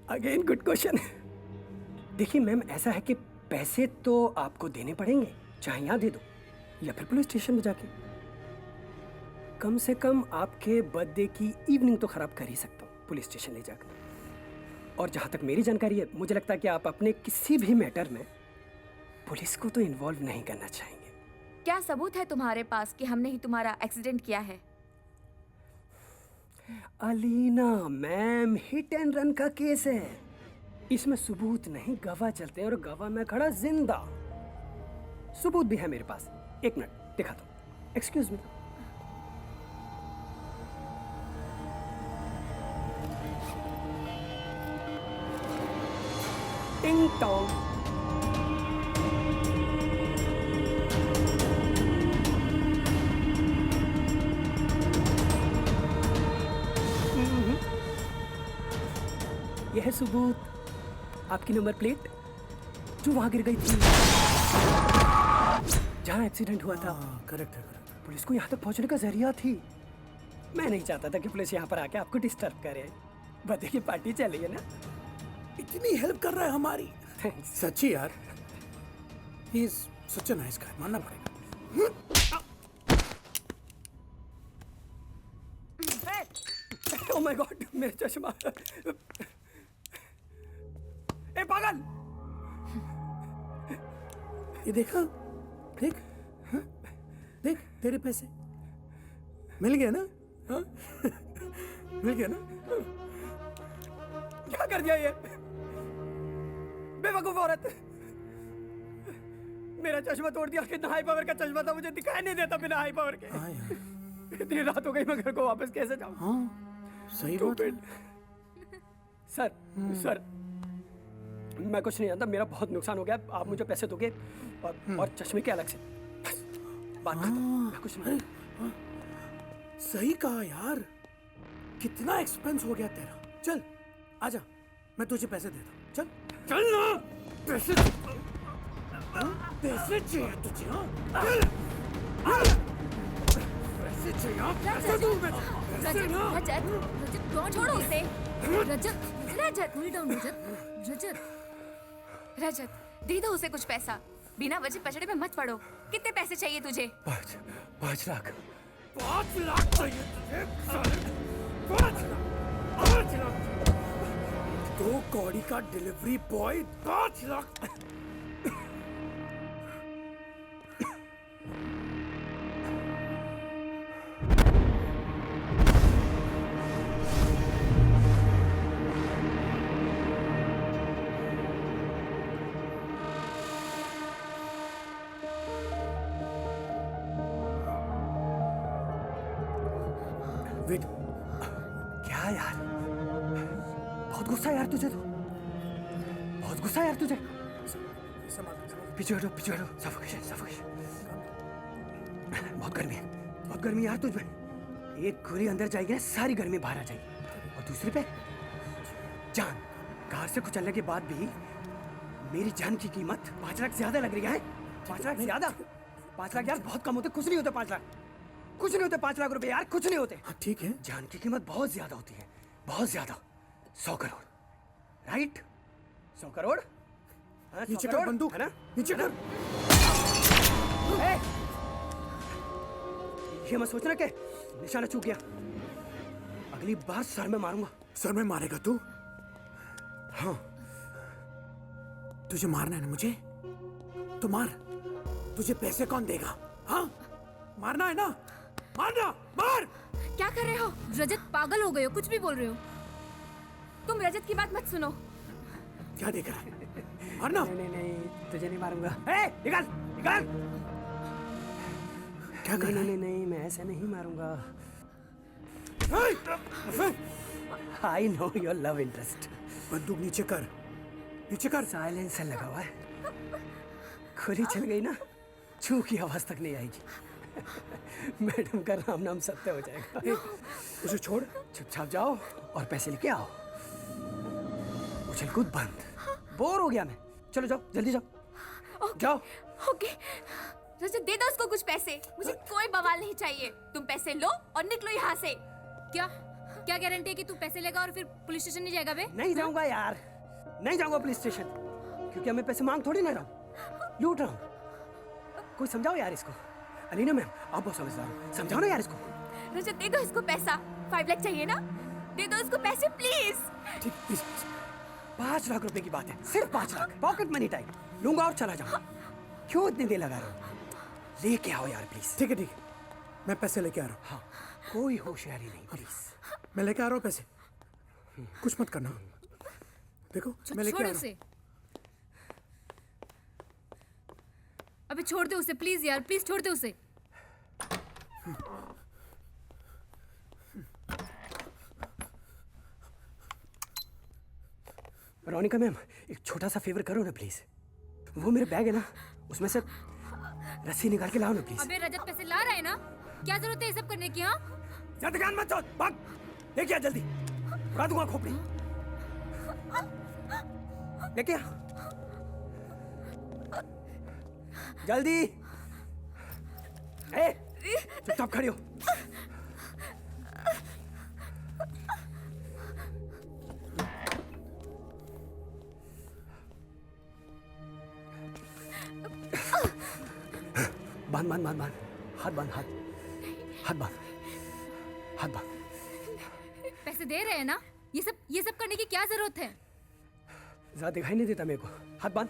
Again good question. देखिए मैम, ऐसा है कि पैसे तो आपको देने पड़ेंगे, चाहे यहाँ दे दो या फिर पुलिस स्टेशन में जाके। कम से कम आपके बर्थडे की इवनिंग तो खराब कर ही सकता हूँ पुलिस स्टेशन ले जाकर। और जहाँ तक मेरी जानकारी है, मुझे लगता है कि आप अपने किसी भी मैटर में पुलिस को तो इन्वॉल्व नहीं करना चाहेंगे। क्या सबूत है तुम्हारे पास कि हमने ही तुम्हारा एक्सीडेंट किया है? Alina ma'am, hit and run का केस है। इसमें सबूत नहीं, गवाह चलते हैं और गवाह में खड़ा जिंदा। सबूत भी है मेरे पास। एक मिनट दिखा दो। Excuse me. टिंग टोंग। यह है सबूत, आपकी नंबर प्लेट जो वहां गिर गई थी जहां एक्सीडेंट हुआ था। करेक्ट है, करेक्ट है। पुलिस को यहाँ तक पहुंचने का जरिया थी। मैं नहीं चाहता था कि पुलिस यहाँ पर आके आपको डिस्टर्ब करे। बर्थडे की पार्टी चल रही है ना। इतनी हेल्प कर रहा है हमारी। थैंक्स। सच्ची यार, he is such a nice guy, मानना पड़ेगा। ओह माय गॉड, मेरा चश्मा। ए पागल, ये देखा, देख, हाँ? देख तेरे पैसे मिल गया ना? हाँ? मिल गया ना? क्या कर दिया ये बेवकूफ औरत। मेरा चश्मा तोड़ दिया। कितना हाई पावर का चश्मा था, मुझे दिखाई नहीं देता बिना हाई पावर के। हाँ यार, इतनी रात हो गई, मैं घर को वापस कैसे जाऊं? हाँ सही बात है। सर, सर मैं कुछ नहीं जानता, मेरा बहुत नुकसान हो गया। आप मुझे पैसे दोगे और चश्मे के अलग से। बस बात खत्म। मैं कुछ नहीं। सही कहा यार, कितना एक्सपेंस हो गया तेरा। चल आजा, मैं तुझे पैसे देता हूँ। चल चल ना, पैसे पैसे चाहिए तुझे? हाँ पैसे चाहिए? पैसे दूँ मैं? पैसे ना। रजत, रजत डोंट छोड़ो उसे। रजत, रजत, कूल डाउन रजत। रजत, रजत, दे दो उसे कुछ पैसा। बिना वजह पचड़े में मत पड़ो। कितने पैसे चाहिए तुझे? 5 लाख। 5 लाख चाहिए तुझे? 5 लाख। 2 कौड़ी का डिलीवरी बॉय 5 लाख। वेट, क्या यार, बहुत गुस्सा है यार तुझे तो। बहुत गुस्सा है यार तुझे। पीछे हटो, पीछे हटो। Suffocation, suffocation. बहुत गर्मी है, बहुत गर्मी है यार तुझ में। एक गोली अंदर जाएगी ना, सारी गर्मी बाहर आ जाएगी। और दूसरे पे जान। कार से कुचलने के बाद भी मेरी जान की कीमत 5 लाख ज्यादा लग रही है। 5 लाख ज्यादा? 5 लाख यार बहुत कम होते। कुछ नहीं होते 5 लाख, कुछ नहीं होते 5 लाख रुपए यार, कुछ नहीं होते। हाँ ठीक है, जान की कीमत बहुत ज्यादा होती है, बहुत ज्यादा। 100 करोड़, राइट? 100 करोड़। हाँ, 100 नीचे कर करोड़, बंदूक, है ना? नीचे कर। ए! ये मत सोचना कि निशाना चूक गया। अगली बार सर में मारूंगा। सर में मारेगा तू? हाँ, तुझे मारना है ना मुझे? तो मार। तुझे पैसे कौन देगा? हाँ, मारना है ना? मारना, मार। क्या कर रहे हो? रजत पागल हो गए हो, कुछ भी बोल रहे हो। तुम रजत की बात मत सुनो। क्या देख रहा है? मारना। नहीं नहीं नहीं, तुझे नहीं मारूंगा। ए, निकाल, निकाल। क्या कर नहीं रहा नहीं नहीं, मैं ऐसे नहीं मारूंगा। है? I know your love interest. बंदूक नीचे कर, नीचे कर। साइलेंसर लगा हुआ है, गोली चल गई ना, चू की आवाज तक नहीं आएगी। मैडम का राम नाम सत्य हो जाएगा। उसे छोड़। चुपचाप जाओ और पैसे लेके आओ। उछल कूद बंद। बोर हो गया मैं। चलो जाओ, जल्दी जाओ। जाओ। ओके रजत, दे दो उसको कुछ पैसे। मुझे कोई बवाल नहीं चाहिए। तुम पैसे लो और निकलो यहाँ से। क्या क्या गारंटी है कि तू पैसे लेगा और फिर पुलिस स्टेशन नहीं जाएगा बे? नहीं जाऊंगा यार, नहीं जाऊंगा पुलिस स्टेशन, क्योंकि मैं पैसे मांग थोड़ी ना रहा हूँ, लूट रहा हूँ। कोई समझाओ यार इसको। अलीना मैम, आप बहुत समझदार हो, समझाओ ना यार इसको। रजत, दे दो इसको पैसा। 5 लाख चाहिए ना, दे दो इसको पैसे प्लीज। ठीक, 5 लाख रुपए की बात है, सिर्फ 5 लाख, पॉकेट मनी टाइप। लूंगा और चला जाऊंगा। क्यों इतनी देर लगा रहे हो? लेके आओ यार प्लीज। ठीक है ठीक है, मैं पैसे लेके आ रहा हूँ। हाँ, कोई होशियारी नहीं प्लीज। मैं लेके आ रहा हूँ पैसे, कुछ मत करना। देखो मैं लेके आ छोड़ रहा हूँ। उसे। अबे छोड़ दे उसे प्लीज यार, प्लीज छोड़ दे उसे। रोनिका मैम, एक छोटा सा फेवर करो ना प्लीज। वो मेरे बैग है ना, उसमें से रस्सी निकाल के लाओ ना प्लीज। अबे रजत पैसे ला रहा है ना, क्या जरूरत है ये सब करने की? हाँ ज्यादा कान मत छोड़, भाग। लेके आ जल्दी, उड़ा दूंगा खोपड़ी। लेके आ जल्दी। ए, चुपचाप खड़ी हो। बांध बांध बांध बांध, हाथ बांध, हाथ बांध, हाथ बांध। पैसे दे रहे हैं ना, ये सब करने की क्या जरूरत है? ज्यादा दिखाई नहीं देता मेरे को। हाथ बांध।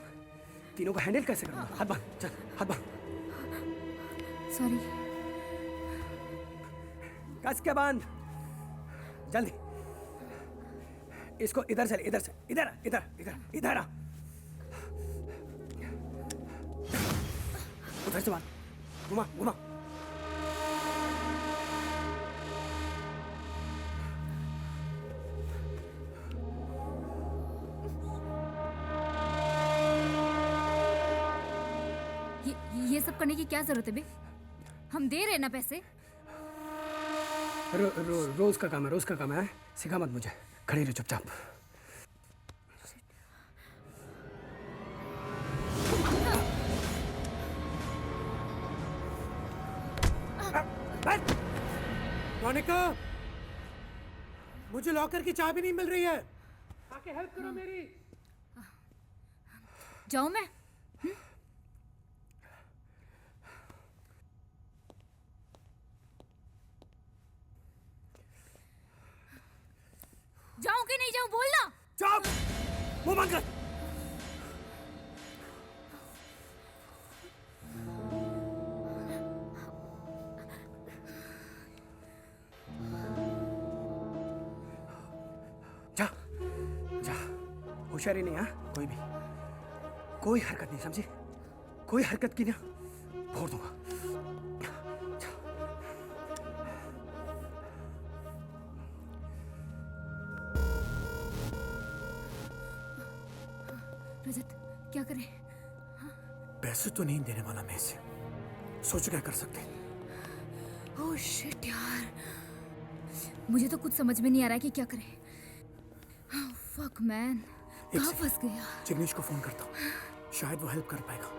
तीनों को हैंडल कैसे करूंगा? हाथ बांध, चल हाथ बांध। सॉरी। कस के बांध जल्दी। इसको इधर से, इधर से, इधर इधर इधर इधर आ। उधर से बांध, घुमा घुमा। ये सब करने की क्या जरूरत है बे? हम दे रहे हैं ना पैसे। रोज का काम है, रोज का काम है। सिखा मत मुझे, खड़ी रहो चुपचाप। मोनिका, मुझे लॉकर की चाबी नहीं मिल रही है, आके हेल्प करो मेरी। जाऊं मैं? जाऊं कि नहीं जाऊं बोलना। चुप, मुंह बंद कर। जा जा, होशियारी नहीं। हाँ, कोई भी कोई हरकत नहीं, समझी? कोई हरकत की ना, फोड़ दूंगा। रजत क्या करें? पैसे तो नहीं देने वाला मैं इसे, सोचो क्या कर सकते हैं। ओह शिट यार, मुझे तो कुछ समझ में नहीं आ रहा है कि क्या करें। फक मैन, कहाँ फंस गया? जिग्नेश को फोन करता हूँ, शायद वो हेल्प कर पाएगा।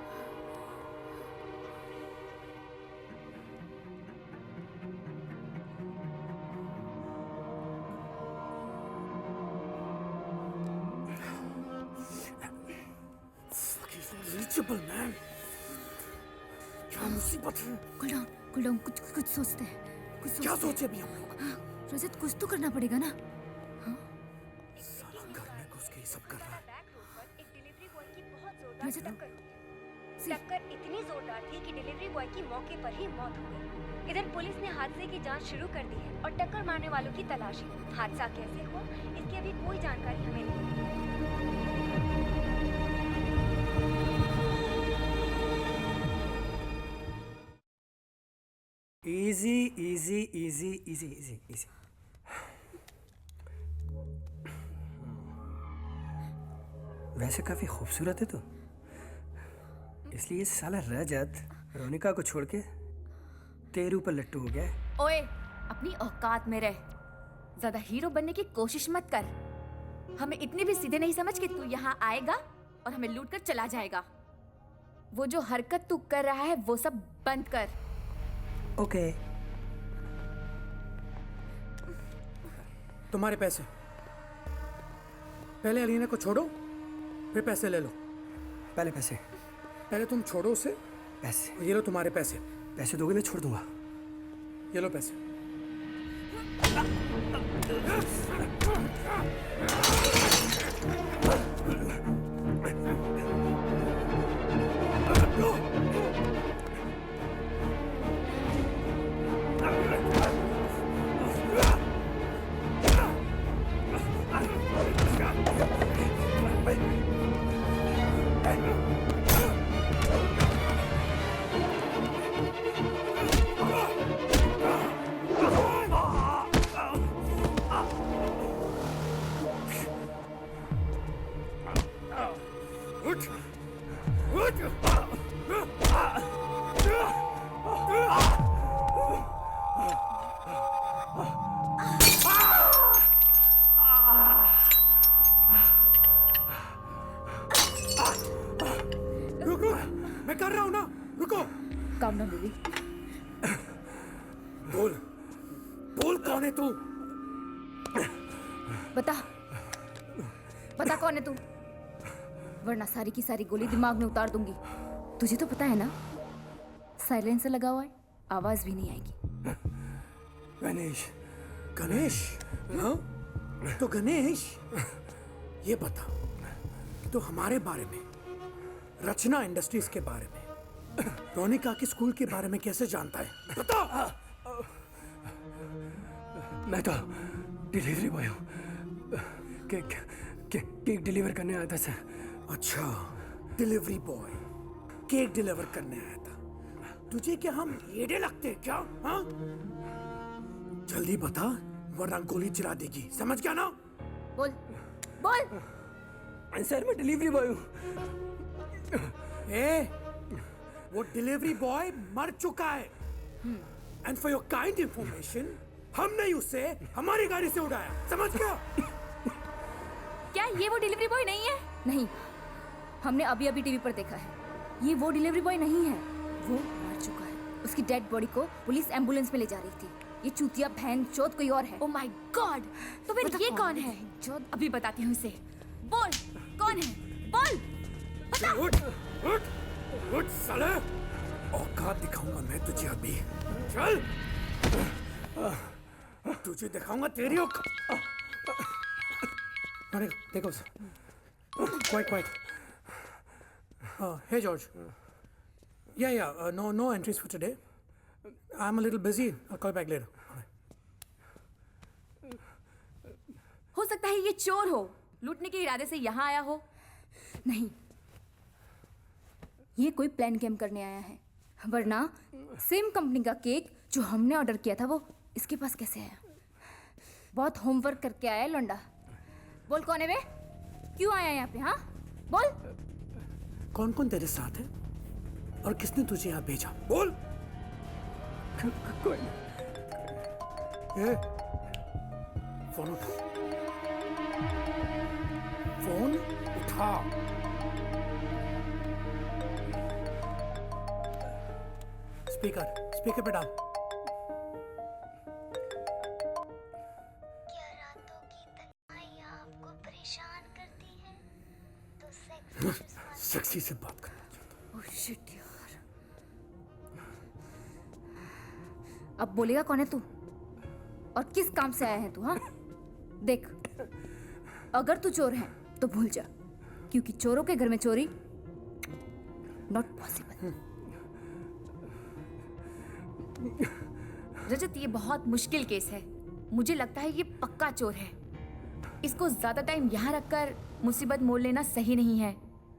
Reachable man, क्या मुसीबत है? कूल डाउन, कुछ सोचते हैं, कुछ क्या सोचते सोचे अभी हम लोग? हैं। रजत कुछ तो करना पड़ेगा ना। साला घर में घुस के ये सब कर रहा है। बैक रोड पर एक डिलीवरी बॉय की बहुत जोरदार रजत, टक्कर हुई। टक्कर इतनी जोरदार थी कि डिलीवरी बॉय की मौके पर ही मौत हो गई। इधर पुलिस ने हादसे की जांच शुरू कर दी है और टक्कर मारने वालों की तलाश है। हादसा कैसे हुआ, इसकी अभी कोई जानकारी हमें नहीं है। Easy easy easy easy easy easy. वैसे काफी खूबसूरत है तू, इसलिए साला रजत रोनिका को छोड़ के तेरे ऊपर लट्टू हो गया है। ओए, अपनी औकात में रह। ज्यादा हीरो बनने की कोशिश मत कर। हमें इतने भी सीधे नहीं समझ कि तू यहाँ आएगा और हमें लूट कर चला जाएगा। वो जो हरकत तू कर रहा है वो सब बंद कर। ओके। तुम्हारे पैसे। पहले अलीना को छोड़ो, फिर पैसे ले लो। पहले पैसे। पहले तुम छोड़ो उसे। पैसे। ये लो तुम्हारे पैसे। पैसे दोगे मैं छोड़ दूंगा। ये लो पैसे। रुको, मैं कर रहा हूं ना, रुको। Calm down baby. बोल, बोल कौन है तू? बता, बता कौन है तू, वरना सारी की सारी गोली दिमाग में उतार दूंगी। तुझे तो पता है ना, साइलेंसर लगा हुआ है, आवाज भी नहीं आएगी। गणेश। गणेश? हाँ? तो गणेश, ये बता, तो हमारे बारे में, रचना इंडस्ट्रीज के बारे में, रोनिका के स्कूल के बारे में कैसे जानता है? बता। मैं तो डिलीवरी बॉय हूँ। केक डिलीवर करने आया था सर। अच्छा, डिलीवरी बॉय, केक डिलीवर करने आया था। तुझे क्या हम येड़े लगते हैं क्या? हाँ? जल्दी बता, वरना गोली चला देगी, समझ गया ना? बोल, बोल। सर मैं डिलीवरी बॉय हूँ। वो डिलीवरी बॉय मर चुका है। And for your kind information, हमने उसे हमारी गाड़ी से उड़ाया, समझ गया? क्या ये वो डिलीवरी बॉय नहीं है? नहीं, हमने अभी अभी टीवी पर देखा है। ये वो डिलीवरी बॉय नहीं है, वो मर चुका है। उसकी डेड बॉडी को पुलिस एम्बुलेंस में ले जा रही थी। ये चूतिया बहन चोद कोई और है। ओ माय गॉड, तो फिर बता ये कौन कौन है? है? जो अभी बताती हूँ इसे। बोल, कौन है? बोल, बता। उठ साले, औकात दिखाऊंगा मैं तुझे अभी। चल, तुझे दिखाऊंगा तेरी औकात। अरे देखो, quite. Hey George. Yeah. No entries for today. I'm a little busy. I'll call back later. हो सकता है ये चोर हो, लूटने के इरादे से यहाँ आया हो। नहीं, ये कोई प्लान गेम करने आया है, वरना सेम कंपनी का केक जो हमने ऑर्डर किया था वो इसके पास कैसे आया? बहुत होमवर्क करके आया है लौंडा। बोल कौन है बे? क्यों आया यहाँ पे? हाँ बोल। कौन कौन तेरे साथ है और किसने तुझे यहाँ भेजा? बोल। कोई फोन उठा, फोन उठा। स्पीकर पे डाल। क्या रातों की तन्हाइयाँ आपको परेशान करती हैं? तो सेक्सी से बात करना चाहता ओह शिट यार। अब बोलेगा कौन है तू और किस काम से आया है तू? हाँ देख, अगर तू चोर है तो भूल जा, क्योंकि चोरों के घर में चोरी नॉट पॉसिबल। रजत, ये बहुत मुश्किल केस है। मुझे लगता है ये पक्का चोर है। इसको ज्यादा टाइम यहाँ रखकर मुसीबत मोल लेना सही नहीं है।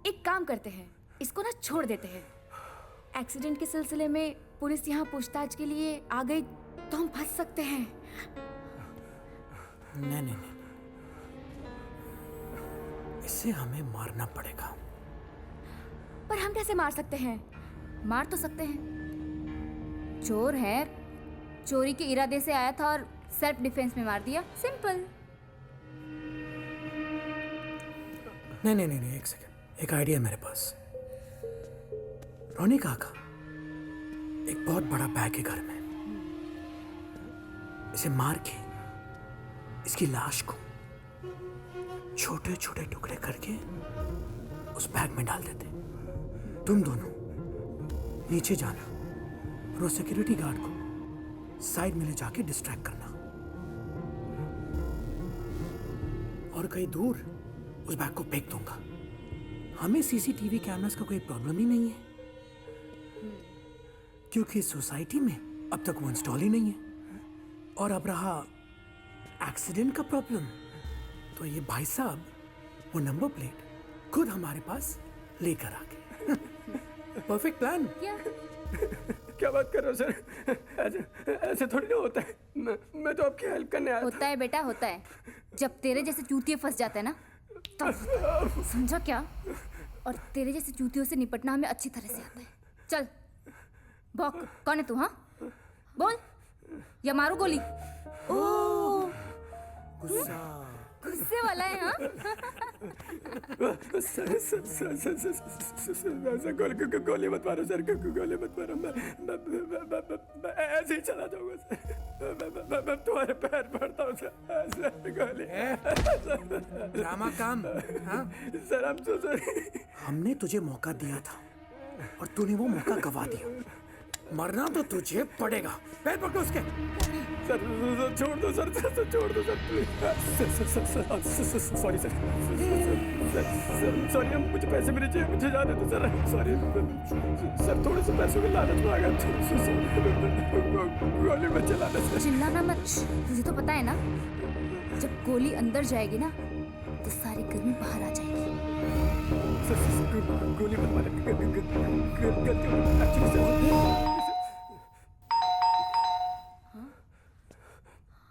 एक काम करते हैं, इसको ना छोड़ देते हैं। एक्सीडेंट के सिलसिले में पुलिस यहाँ पूछताछ के लिए आ गई तो हम फंस सकते हैं। नहीं, इसे हमें मारना पड़ेगा। पर हम कैसे मार सकते हैं? मार तो सकते हैं। चोर है, चोरी के इरादे से आया था और सेल्फ डिफेंस में मार दिया, सिंपल। नहीं, एक सेकंड, एक आइडिया मेरे पास। रोनिका का एक बहुत बड़ा बैग है घर में, इसे मार के इसकी लाश को छोटे छोटे टुकड़े करके उस बैग में डाल देते। तुम दोनों नीचे जाना और उस सिक्योरिटी गार्ड को साइड में ले जाके डिस्ट्रैक्ट करना और कहीं दूर उस बैग को फेंक दूंगा। हमें सीसीटीवी कैमरास का कोई प्रॉब्लम ही नहीं है क्योंकि सोसाइटी में अब तक वो इंस्टॉल ही नहीं है। और अब रहा एक्सीडेंट का प्रॉब्लम, तो ये भाई साहब वो नंबर प्लेट खुद हमारे पास लेकर आ गए। Perfect plan. क्या बात कर रहे हो सर? ऐसे थोड़ी ना होता है। मैं तो आपकी हेल्प करने आया था। होता है बेटा, होता है। जब तेरे जैसे चूतिए फंस जाते हैं ना तब, समझा क्या? और तेरे जैसे चूतियों से निपटना हमें अच्छी तरह से आता है। चल भौंक, कौन है तू? हाँ बोल, या मारू गोली? ओ गुस्से वाला है। हाँ सर गोली मत मारो सर, गोली मत मारो। मैं ऐसे ही चला जाऊंगा सर। मैं तुम्हारे पैर पड़ता हूँ सर। गोली ड्रामा काम। हाँ? सर हम तो सर, हमने तुझे मौका दिया था और तूने वो मौका गवा दिया। मरना तो तुझे पड़ेगा। पैर पकड़ो उसके। सर छोड़ दो सर, छोड़ दो सर। सॉरी सर, सॉरी, हम मुझे पैसे मेरे चाहिए, मुझे जाने दो सर। सॉरी सर, थोड़े से पैसों की लालच में आ गया। गोली में चलाना सर। चिल्लाना मत। तुझे तो पता है ना, जब गोली अंदर जाएगी ना तो सारी गर्मी बाहर आ जाएगी। गोली मत मारे।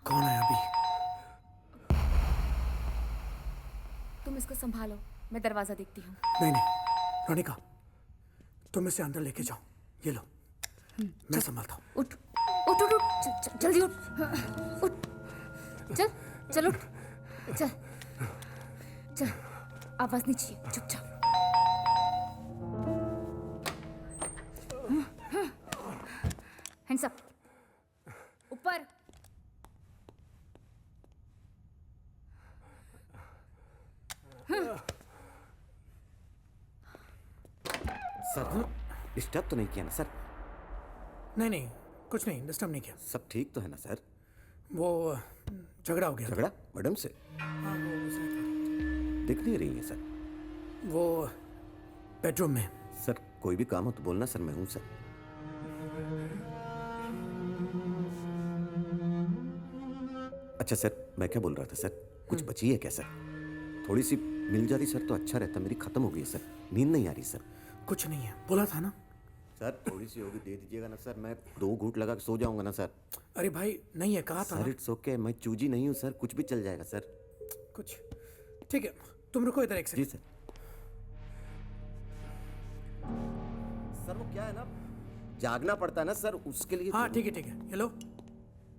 कौन है अभी? तुम इसको संभालो, मैं दरवाजा देखती हूँ। नहीं, रोनिका, तुम इसे अंदर लेके जाओ। ये लो, मैं संभालता हूँ। उठ उठ उठ उठ, जल्दी उठ। चल चल उठ, चल चल, आवाज नहीं चाहिए, चुपचाप। हैंड्स अप, ऊपर। सर डिस्टर्ब तो नहीं किया ना सर? नहीं, कुछ नहीं, डिस्टर्ब नहीं किया। सब ठीक तो है ना सर? वो झगड़ा हो गया। झगड़ा मैडम से? हाँ, वो दिख नहीं रही है सर। वो बेडरूम में। सर कोई भी काम हो तो बोलना सर, मैं हूँ सर। अच्छा सर, मैं क्या बोल रहा था सर, कुछ बची है क्या सर? थोड़ी सी मिल जाती सर तो अच्छा रहता। मेरी खत्म हो गई है सर, नींद नहीं आ रही सर। कुछ नहीं है, बोला था ना सर। थोड़ी सी होगी, दे दीजिएगा ना सर। मैं 2 घूंट लगा के सो जाऊंगा ना सर। अरे भाई नहीं है, कहा था सर। इट्स ओके, मैं चूजी नहीं हूँ सर, कुछ भी चल जाएगा सर। कुछ ठीक है, तुम रुको इधर एक जी सेकंड। सर वो क्या है ना, जागना पड़ता है ना सर, उसके लिए। हाँ ठीक है, ये लो,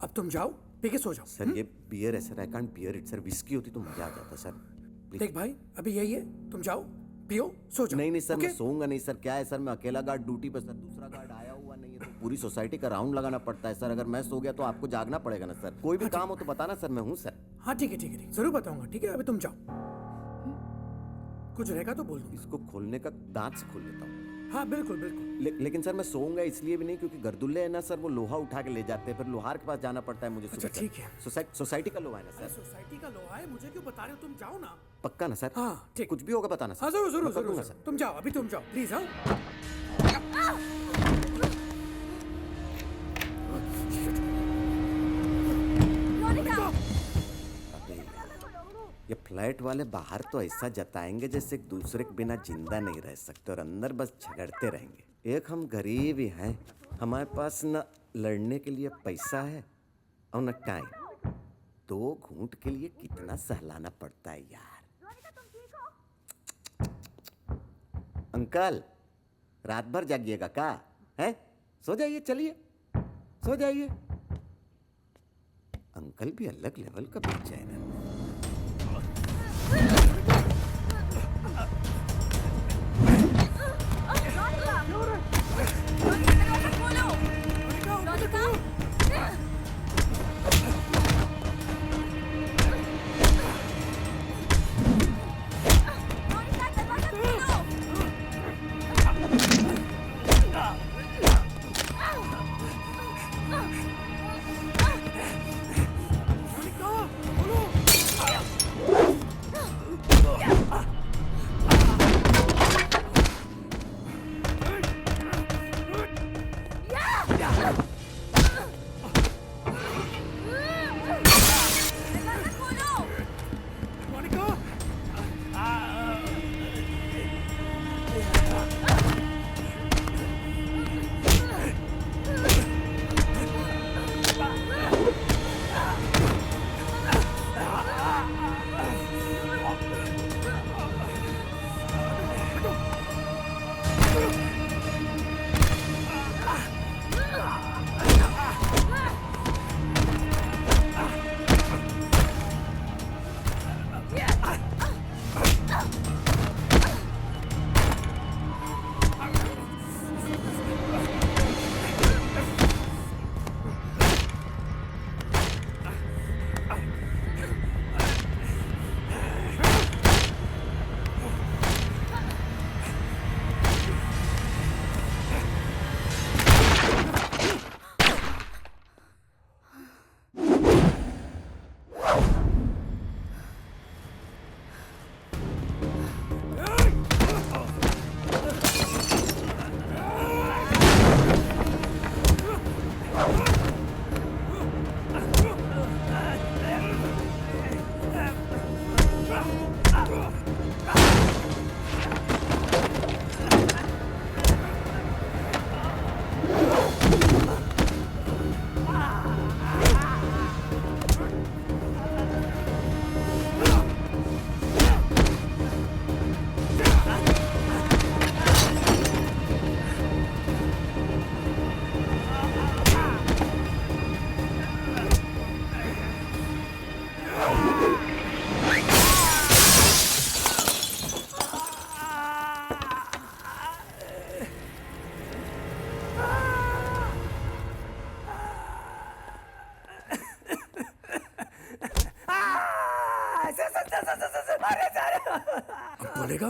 अब तुम जाओ, पी के सो जाओ। सर ये बियर है sir, I can't bear it sir. Whisky होती तो मजा आ जाता सर। देख भाई, अभी यही है, तुम जाओ, पियो, सो जाओ। नहीं सर, मैं okay? सोऊंगा नहीं सर। क्या है सर, मैं अकेला गार्ड ड्यूटी पे सर, दूसरा गार्ड आया हुआ नहीं है, तो पूरी सोसाइटी का राउंड लगाना पड़ता है सर। अगर मैं सो गया तो आपको जागना पड़ेगा ना सर। कोई भी काम हो तो बताना सर, मैं हूँ सर। हाँ ठीक है, जरूर बताऊंगा। ठीक है, अभी तुम जाओ, कुछ रहेगा तो बोल दूंगा। इसको खोलने का दांत से खोल लेता हूँ। हाँ बिल्कुल। लेकिन सर मैं सोऊंगा इसलिए भी नहीं क्योंकि गर्दुल्ले है ना सर, वो लोहा उठा के ले जाते हैं, फिर लोहार के पास जाना पड़ता है मुझे। अच्छा ठीक है। सोसाइटी का लोहा है ना सर। सोसाइटी का लोहा है, मुझे क्यों बता रहे हो? तुम जाओ ना। पक्का ना सर? हाँ ठीक। कुछ भी होगा बताना सर। हाँ जरूर मैं कर दूंगा सर। तुम जाओ, अभी तुम जाओ प्लीज। हाँ ये फ्लैट वाले बाहर तो ऐसा जताएंगे जैसे एक दूसरे के बिना जिंदा नहीं रह सकते और अंदर बस झगड़ते रहेंगे। एक हम गरीब ही हैं, हमारे पास न लड़ने के लिए पैसा है और न टाइम। 2 घूंट के लिए कितना सहलाना पड़ता है यार। अंकल रात भर जागिएगा का है? सो जाइए, चलिए सो जाइए। अंकल भी अलग लेवल का बेचैन है। बोलेगा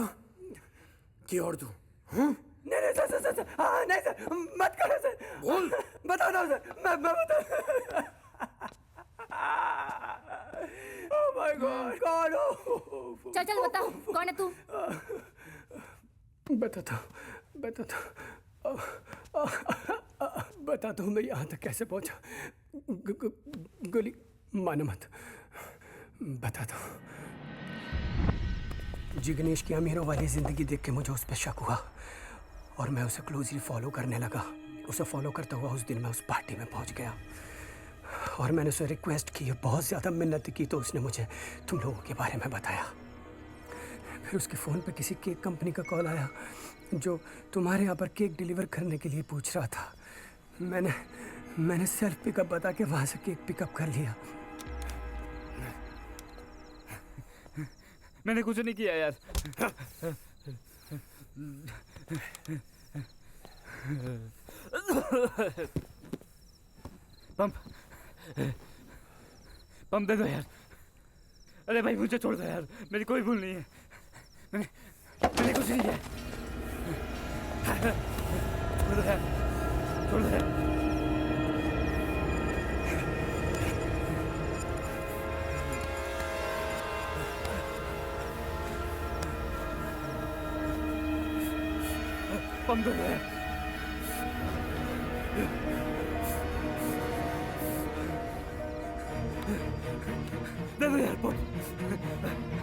कि और दूं? नहीं नहीं सर सर सर हाँ नहीं सर मत करो सर। बोल। बता दो सर, मैं बता। ओह माय गॉड, कौन हो? चल चल बताओ कौन है तू? बताता हूँ मैं यहाँ तक कैसे पहुँचा। गोली मानो मत, बताता हूँ। जिग्नेश की अमीरों वाली जिंदगी देख के मुझे उस पर शक हुआ और मैं उसे क्लोजली फॉलो करने लगा। उसे फॉलो करता हुआ उस दिन मैं उस पार्टी में पहुंच गया और मैंने उसे रिक्वेस्ट की, बहुत ज़्यादा मिन्नत की, तो उसने मुझे तुम लोगों के बारे में बताया। फिर उसके फ़ोन पे किसी केक कंपनी का कॉल आया जो तुम्हारे यहाँ पर केक डिलीवर करने के लिए पूछ रहा था। मैंने सेल्फ पिकअप बता के वहाँ से केक पिकअप कर लिया। मैंने कुछ नहीं किया यार। पंप दे दो यार। अरे भाई मुझे छोड़ दो यार, मेरी कोई भूल नहीं है। मैंने कुछ नहीं किया। छोड़ दो यार, छोड़ दो यार। पंप दो यार। दे दो यार पंप।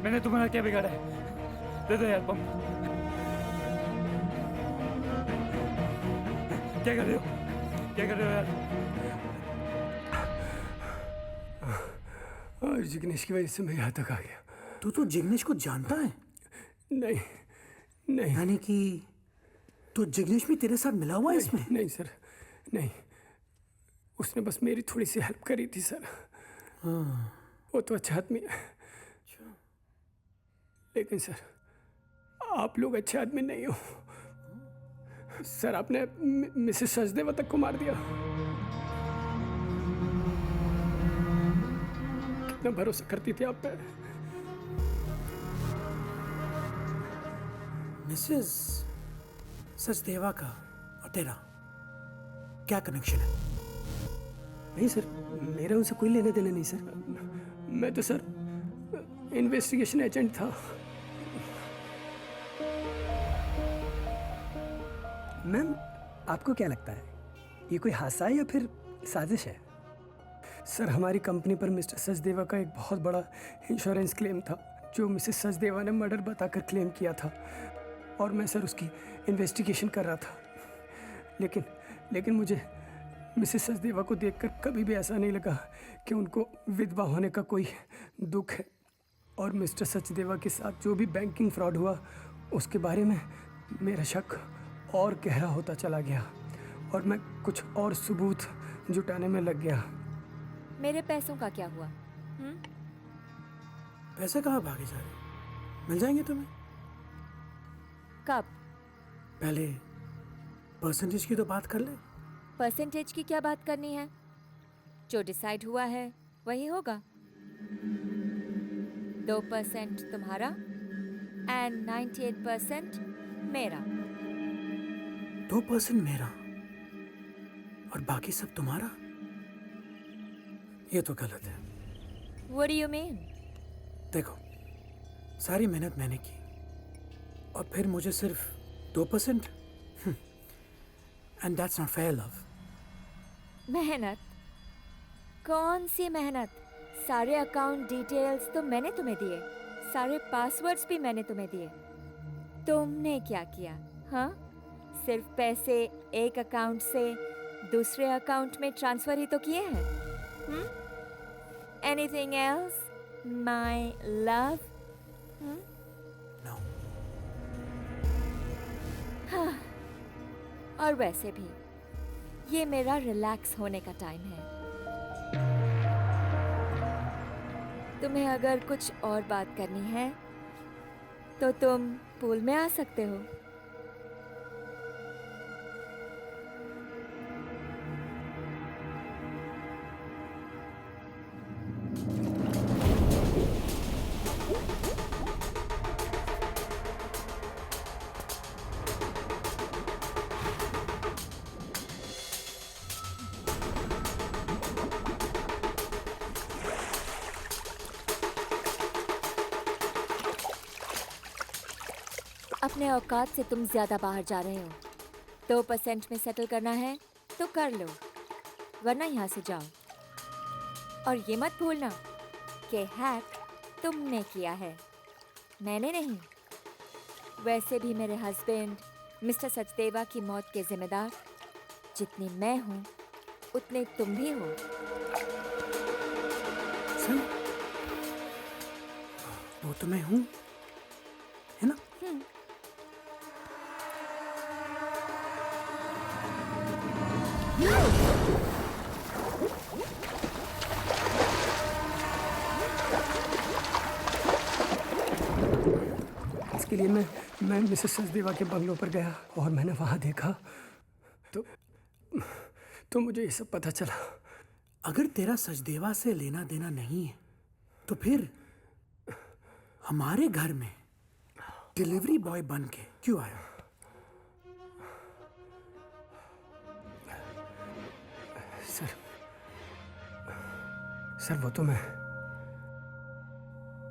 मैंने तुम्हारा क्या बिगाड़ा है? दे दो यार पंप। क्या कर रहे हो? क्या कर रहे हो यार? और जिग्नेश की वजह से मैं यहाँ तक आ गया। तो जिग्नेश को जानता है? नहीं नहीं यानी कि तो जिग्नेश भी तेरे साथ मिला हुआ है इसमें? नहीं सर, नहीं। उसने बस मेरी थोड़ी सी हेल्प करी थी सर। वो तो अच्छा आदमी है, लेकिन सर आप लोग अच्छे आदमी नहीं हो सर। आपने मिसेस सचदेवा तक को मार दिया। कितना भरोसा करती थी आप पे। मिसेस सचदेवा का और तेरा क्या कनेक्शन है? नहीं सर, मेरा उनसे कोई लेना देना नहीं सर। मैं तो सर इन्वेस्टिगेशन एजेंट था। मैम, आपको क्या लगता है ये कोई हादसा है या फिर साजिश है? सर, हमारी कंपनी पर मिस्टर सचदेवा का एक बहुत बड़ा इंश्योरेंस क्लेम था जो मिसेस सचदेवा ने मर्डर बताकर क्लेम किया था, और मैं सर उसकी इन्वेस्टिगेशन कर रहा था। लेकिन मुझे मिसेस सचदेवा को देखकर कभी भी ऐसा नहीं लगा कि उनको विधवा होने का कोई दुख है। और मिस्टर सचदेवा के साथ जो भी बैंकिंग फ्रॉड हुआ उसके बारे में मेरा शक और गहरा होता चला गया, और मैं कुछ और सबूत जुटाने में लग गया। मेरे पैसों का क्या हुआ? पैसे कहाँ भागे जा रहे? मिल जाएंगे तुम्हें। कब? पहले परसेंटेज की तो बात कर ले। परसेंटेज की क्या बात करनी है? जो डिसाइड हुआ है वही होगा। 2% तुम्हारा एंड 98% मेरा। 2% मेरा और बाकी सब तुम्हारा? ये तो गलत है। What do you mean? देखो, सारी मेहनत मैंने की और फिर मुझे सिर्फ 2%? And that's not fair love. मेहनत? कौन सी मेहनत? सारे अकाउंट डिटेल्स तो मैंने तुम्हें दिए, सारे पासवर्ड्स भी मैंने तुम्हें दिए। तुमने क्या किया? हाँ, सिर्फ पैसे एक अकाउंट से दूसरे अकाउंट में ट्रांसफर ही तो किए हैं। Anything else my love? No. हाँ, और वैसे भी ये मेरा रिलैक्स होने का टाइम है। तुम्हें अगर कुछ और बात करनी है तो तुम पूल में आ सकते हो। अपने औकात से तुम ज्यादा बाहर जा रहे हो। 2% में सेटल करना है तो कर लो, वरना यहाँ से जाओ। और ये मत भूलना कि हैक तुमने किया है, मैंने नहीं। वैसे भी मेरे हस्बैंड मिस्टर सचदेवा की मौत के जिम्मेदार जितनी मैं हूँ उतने तुम भी हो। सही? वो तो मैं हूँ, है ना? इसके लिए मैं मिसेस सचदेवा के बंगलों पर गया और मैंने वहाँ देखा तो मुझे ये सब पता चला। अगर तेरा सचदेवा से लेना देना नहीं है तो फिर हमारे घर में डिलीवरी बॉय बन के क्यों आया? सर वो तो मैं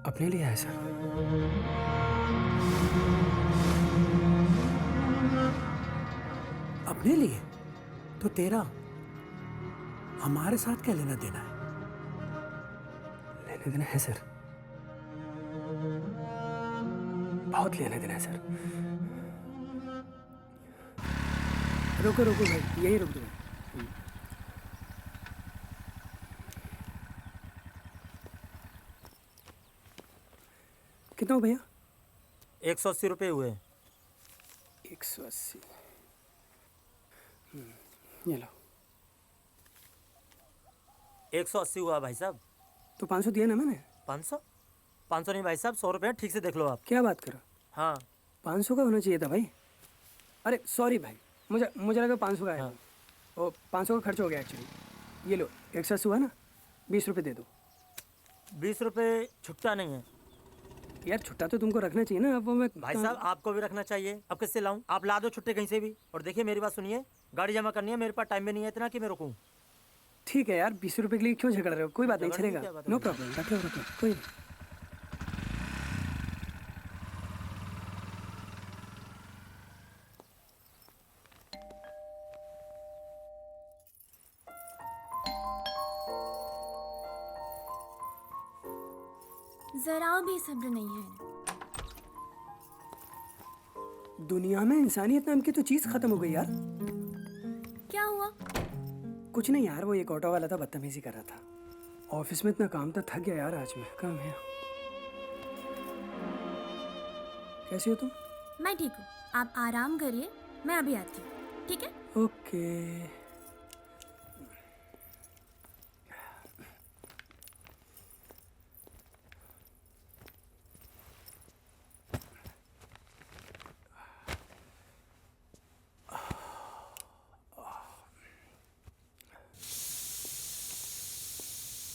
अपने लिए आया सर। अपने लिए? तो तेरा हमारे साथ क्या लेना देना है? लेने देना है सर। बहुत लेना देना है सर। रुको रुको भाई, यहीं रुक दो। कितना हो भैया? 180 रुपये हुए। 180। ये लो। 180 हुआ भाई साहब। तो 500 दिया ना मैंने। 500? 500 नहीं भाई साहब, 100 रुपये ठीक से देख लो आप। क्या बात करो, हाँ 500 का होना चाहिए था भाई। अरे सॉरी भाई, मुझे लगा 500 का है। हाँ। वो 500 का खर्च हो गया एक्चुअली। ये लो 180 हुआ ना, 20 रुपये दे दो। 20 रुपये छुट्टा नहीं है यार छुट्टा तो तुमको रखना चाहिए ना। अब वो मैं भाई साहब, आपको भी रखना चाहिए। अब किससे लाऊं? आप ला दो छुट्टे कहीं से भी। और देखिए मेरी बात सुनिए, गाड़ी जमा करनी है, मेरे पास टाइम भी नहीं है इतना कि मैं रुकूं। ठीक है यार, 20 रुपये के लिए क्यों झगड़ रहे हो? कोई बात नहीं, झगड़ने की चलेगा। क्या बात है? नो प्रॉब्लम, रख लो कोई नहीं। जरा भी सब्र नहीं है। दुनिया में इंसानियत नाम की तो चीज खत्म हो गई यार। क्या हुआ? कुछ नहीं यार, वो एक ऑटो वाला था, बदतमीजी कर रहा था। ऑफिस में इतना काम था, थक गया यार आज मैं। काम है। कैसी हो तुम? मैं ठीक हूँ, आप आराम करिए, मैं अभी आती हूँ, ठीक है? ओके।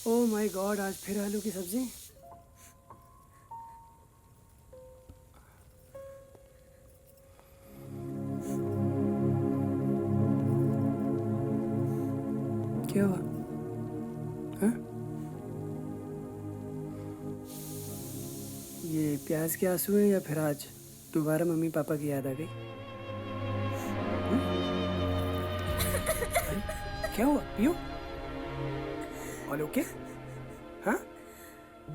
ओह माय गॉड, आज फिर आलू की सब्जी। क्या हुआ? हाँ? ये प्याज के आंसू है या फिर आज दोबारा मम्मी पापा की याद आ गई? क्या हुआ? पियो। All okay? हाँ?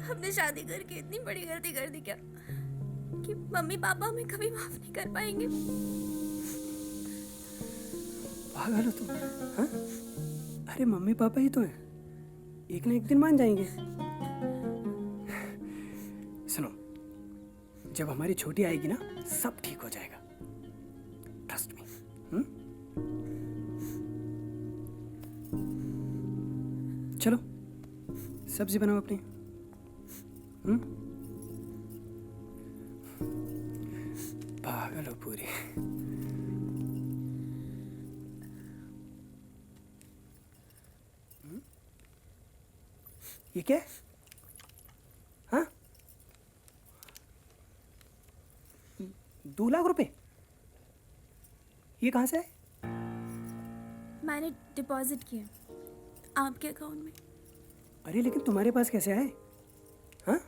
हमने शादी करके इतनी बड़ी गलती कर दी क्या कि मम्मी पापा हमें कभी माफ नहीं कर पाएंगे? पागल हो तुम? हाँ? अरे मम्मी पापा ही तो हैं, एक ना एक दिन मान जाएंगे। सुनो, जब हमारी छोटी आएगी ना, सब ठीक हो जाएगा। Trust me. चलो सब्जी बनाओ अपनी। पागल हो पूरी। ये क्या है? हाँ? 2 लाख रुपए? ये कहाँ से है? मैंने डिपॉजिट किया आपके अकाउंट में। अरे लेकिन तुम्हारे पास कैसे आए? हाँ?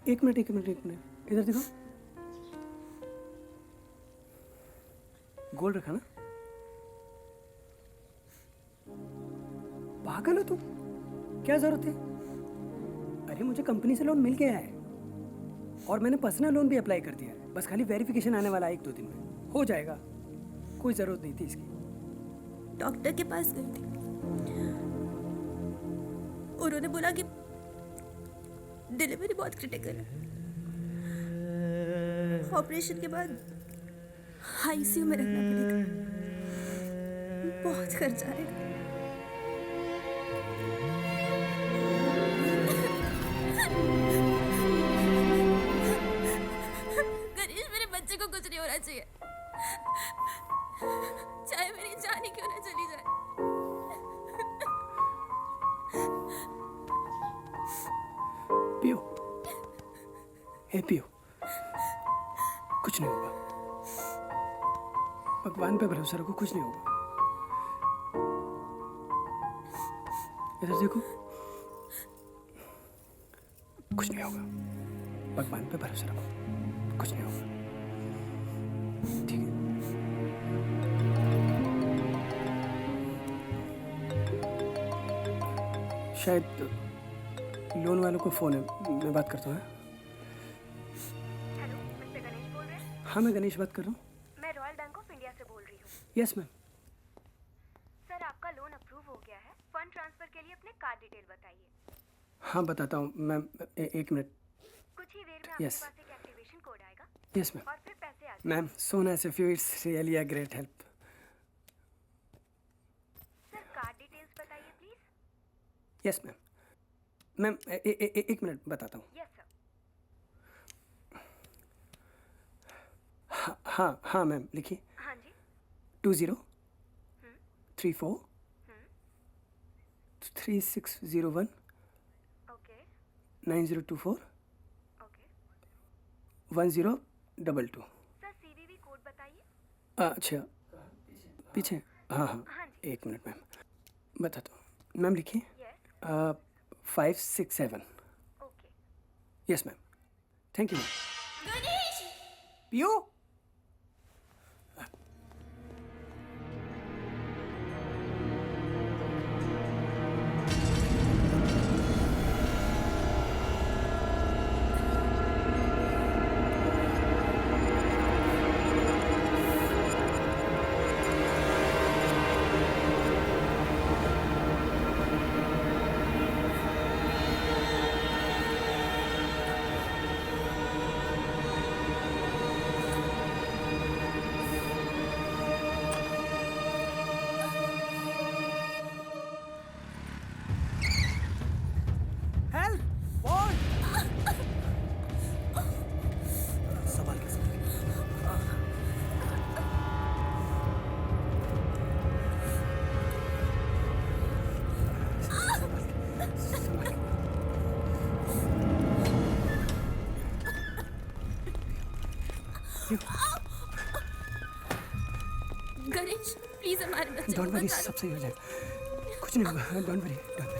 एक मिनट इधर देखो। गोल्ड रखा ना? पागल हो तुम? क्या जरूरत है? अरे मुझे कंपनी से लोन मिल गया है और मैंने पर्सनल लोन भी अप्लाई कर दिया है। बस खाली वेरिफिकेशन आने वाला है 1-2 दिन में, हो जाएगा। कोई जरूरत नहीं थी इसकी। डॉक्टर के पास गई थी, उन्होंने बोला कि डिलीवरी बहुत क्रिटिकल है, ऑपरेशन के बाद आईसीयू में रखना पड़ेगा, बहुत खर्चा आएगा। गणेश, मेरे बच्चे को कुछ नहीं होना चाहिए, चाहे मेरी जान ही क्यों ना चली जाए। पियो, हे पियो, कुछ नहीं होगा। भगवान पे भरोसा रखो, कुछ नहीं होगा। इधर देखो, कुछ नहीं होगा। भगवान पे भरोसा रखो, कुछ नहीं होगा। ठीक है? शायद लोन वालों को फोन है, मैं बात करता हूँ। हाँ मैं गणेश बात कर रहा हूँ। मैं रॉयल बैंक ऑफ इंडिया से बोल रही हूँ। Yes ma'am. सर आपका लोन अप्रूव हो गया है। फंड ट्रांसफर के लिए अपने कार्ड डिटेल बताइए। हाँ बताता हूँ मैम, एक मिनट। कुछ ही देर में आपके Yes. पास एक एक्टिवेशन कोड आएगा यस मैम। और फिर पैसे आ जाएंगे। Ma'am so nice of you, it's really a great help. Sir card details बताइए प्लीज। Yes ma'am. मैम एक मिनट बताता हूँ। Yes sir. हाँ मैम लिखिए। हाँ जी। 2034 3601 okay 9024 okay. 1022। Sir CVV code बताइए। अच्छा पीछे। हाँ हाँ जी। एक मिनट मैम बताता हूँ। मैम लिखिए। Yes 567। Okay. Yes ma'am, thank you ma'am. पियो। हेल्प! फॉल! संभाल के गणेश प्लीज हमारे बच्चे को डोंट वरी, बचा लो। सब सही हो जाएगा। कुछ नहीं होगा। Don't worry, don't worry.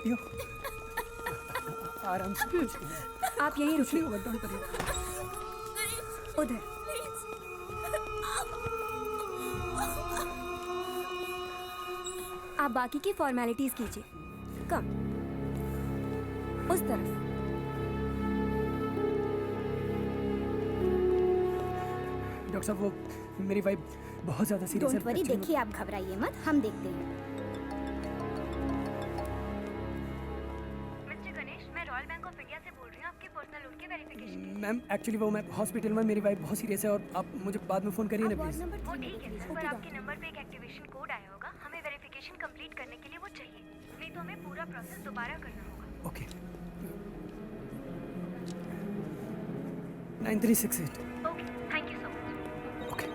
पियो आराम से। कुछ नहीं होगा। आप यहीं कुछ नहीं होगा। Don't worry. उधर। आप बाकी की फॉर्मेलिटीज कीजिए। कम उस तरफ। डॉक्टर साहब वो मेरी वाइफ बहुत ज़्यादा सीरियस है। डोंट वरी, Actually, देखिए आप घबराइए मत, हम देखते हैं। मिस्टर गणेश, मैं रॉयल बैंक ऑफ इंडिया से बोल रही हूँ आपके पर्सनल लोन के वेरिफिकेशन। मैम एक्चुअली वो मैं हॉस्पिटल में, मेरी वाइफ बहुत सीरियस है और आप मुझे बाद में फ़ोन करिए ना प्लीज़। वो ठीक है सर, पर आपके नंबर पे एक एक्टिवेशन कोड आया होगा। हमें वेरिफिकेशन कंप्लीट करने के लिए वो चाहिए, नहीं तो हमें पूरा प्रोसेस दोबारा करना होगा। Okay 9368। Okay, thank you so much. Okay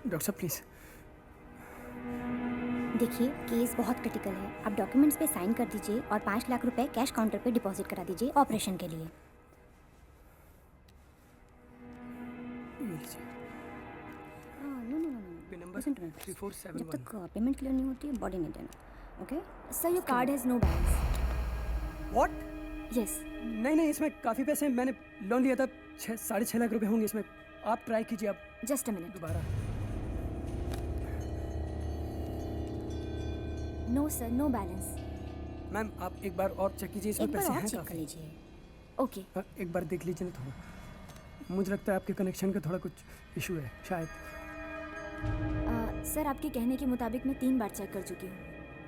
doctor साहब प्लीज़। देखिए केस बहुत क्रिटिकल है, आप डॉक्यूमेंट्स पे साइन कर दीजिए और 5 लाख रुपए कैश काउंटर पे डिपॉजिट करा दीजिए ऑपरेशन के लिए। ये लीजिए। No no no pay no, number listen to me. 3471। जब तक पेमेंट क्लियर नहीं होती है बॉडी नहीं देना। Okay sir, your card has no balance. What? Yes. नहीं इसमें काफ़ी पैसे हैं। मैंने लोन लिया था 6.5 लाख रुपए होंगे इसमें। आप ट्राई कीजिए आप जस्ट अ मिनट। दोबारा। No sir, no balance. Ma'am आप एक बार और चेक कीजिए, इसमें एक बार पैसे और हैं चेक कर काफ़ी। लीजिए। ओके हाँ, एक बार देख लीजिए ना थोड़ा। मुझे लगता है आपके कनेक्शन का थोड़ा कुछ इशू है शायद। सर आपके कहने के मुताबिक मैं 3 बार चेक कर चुकी हूँ,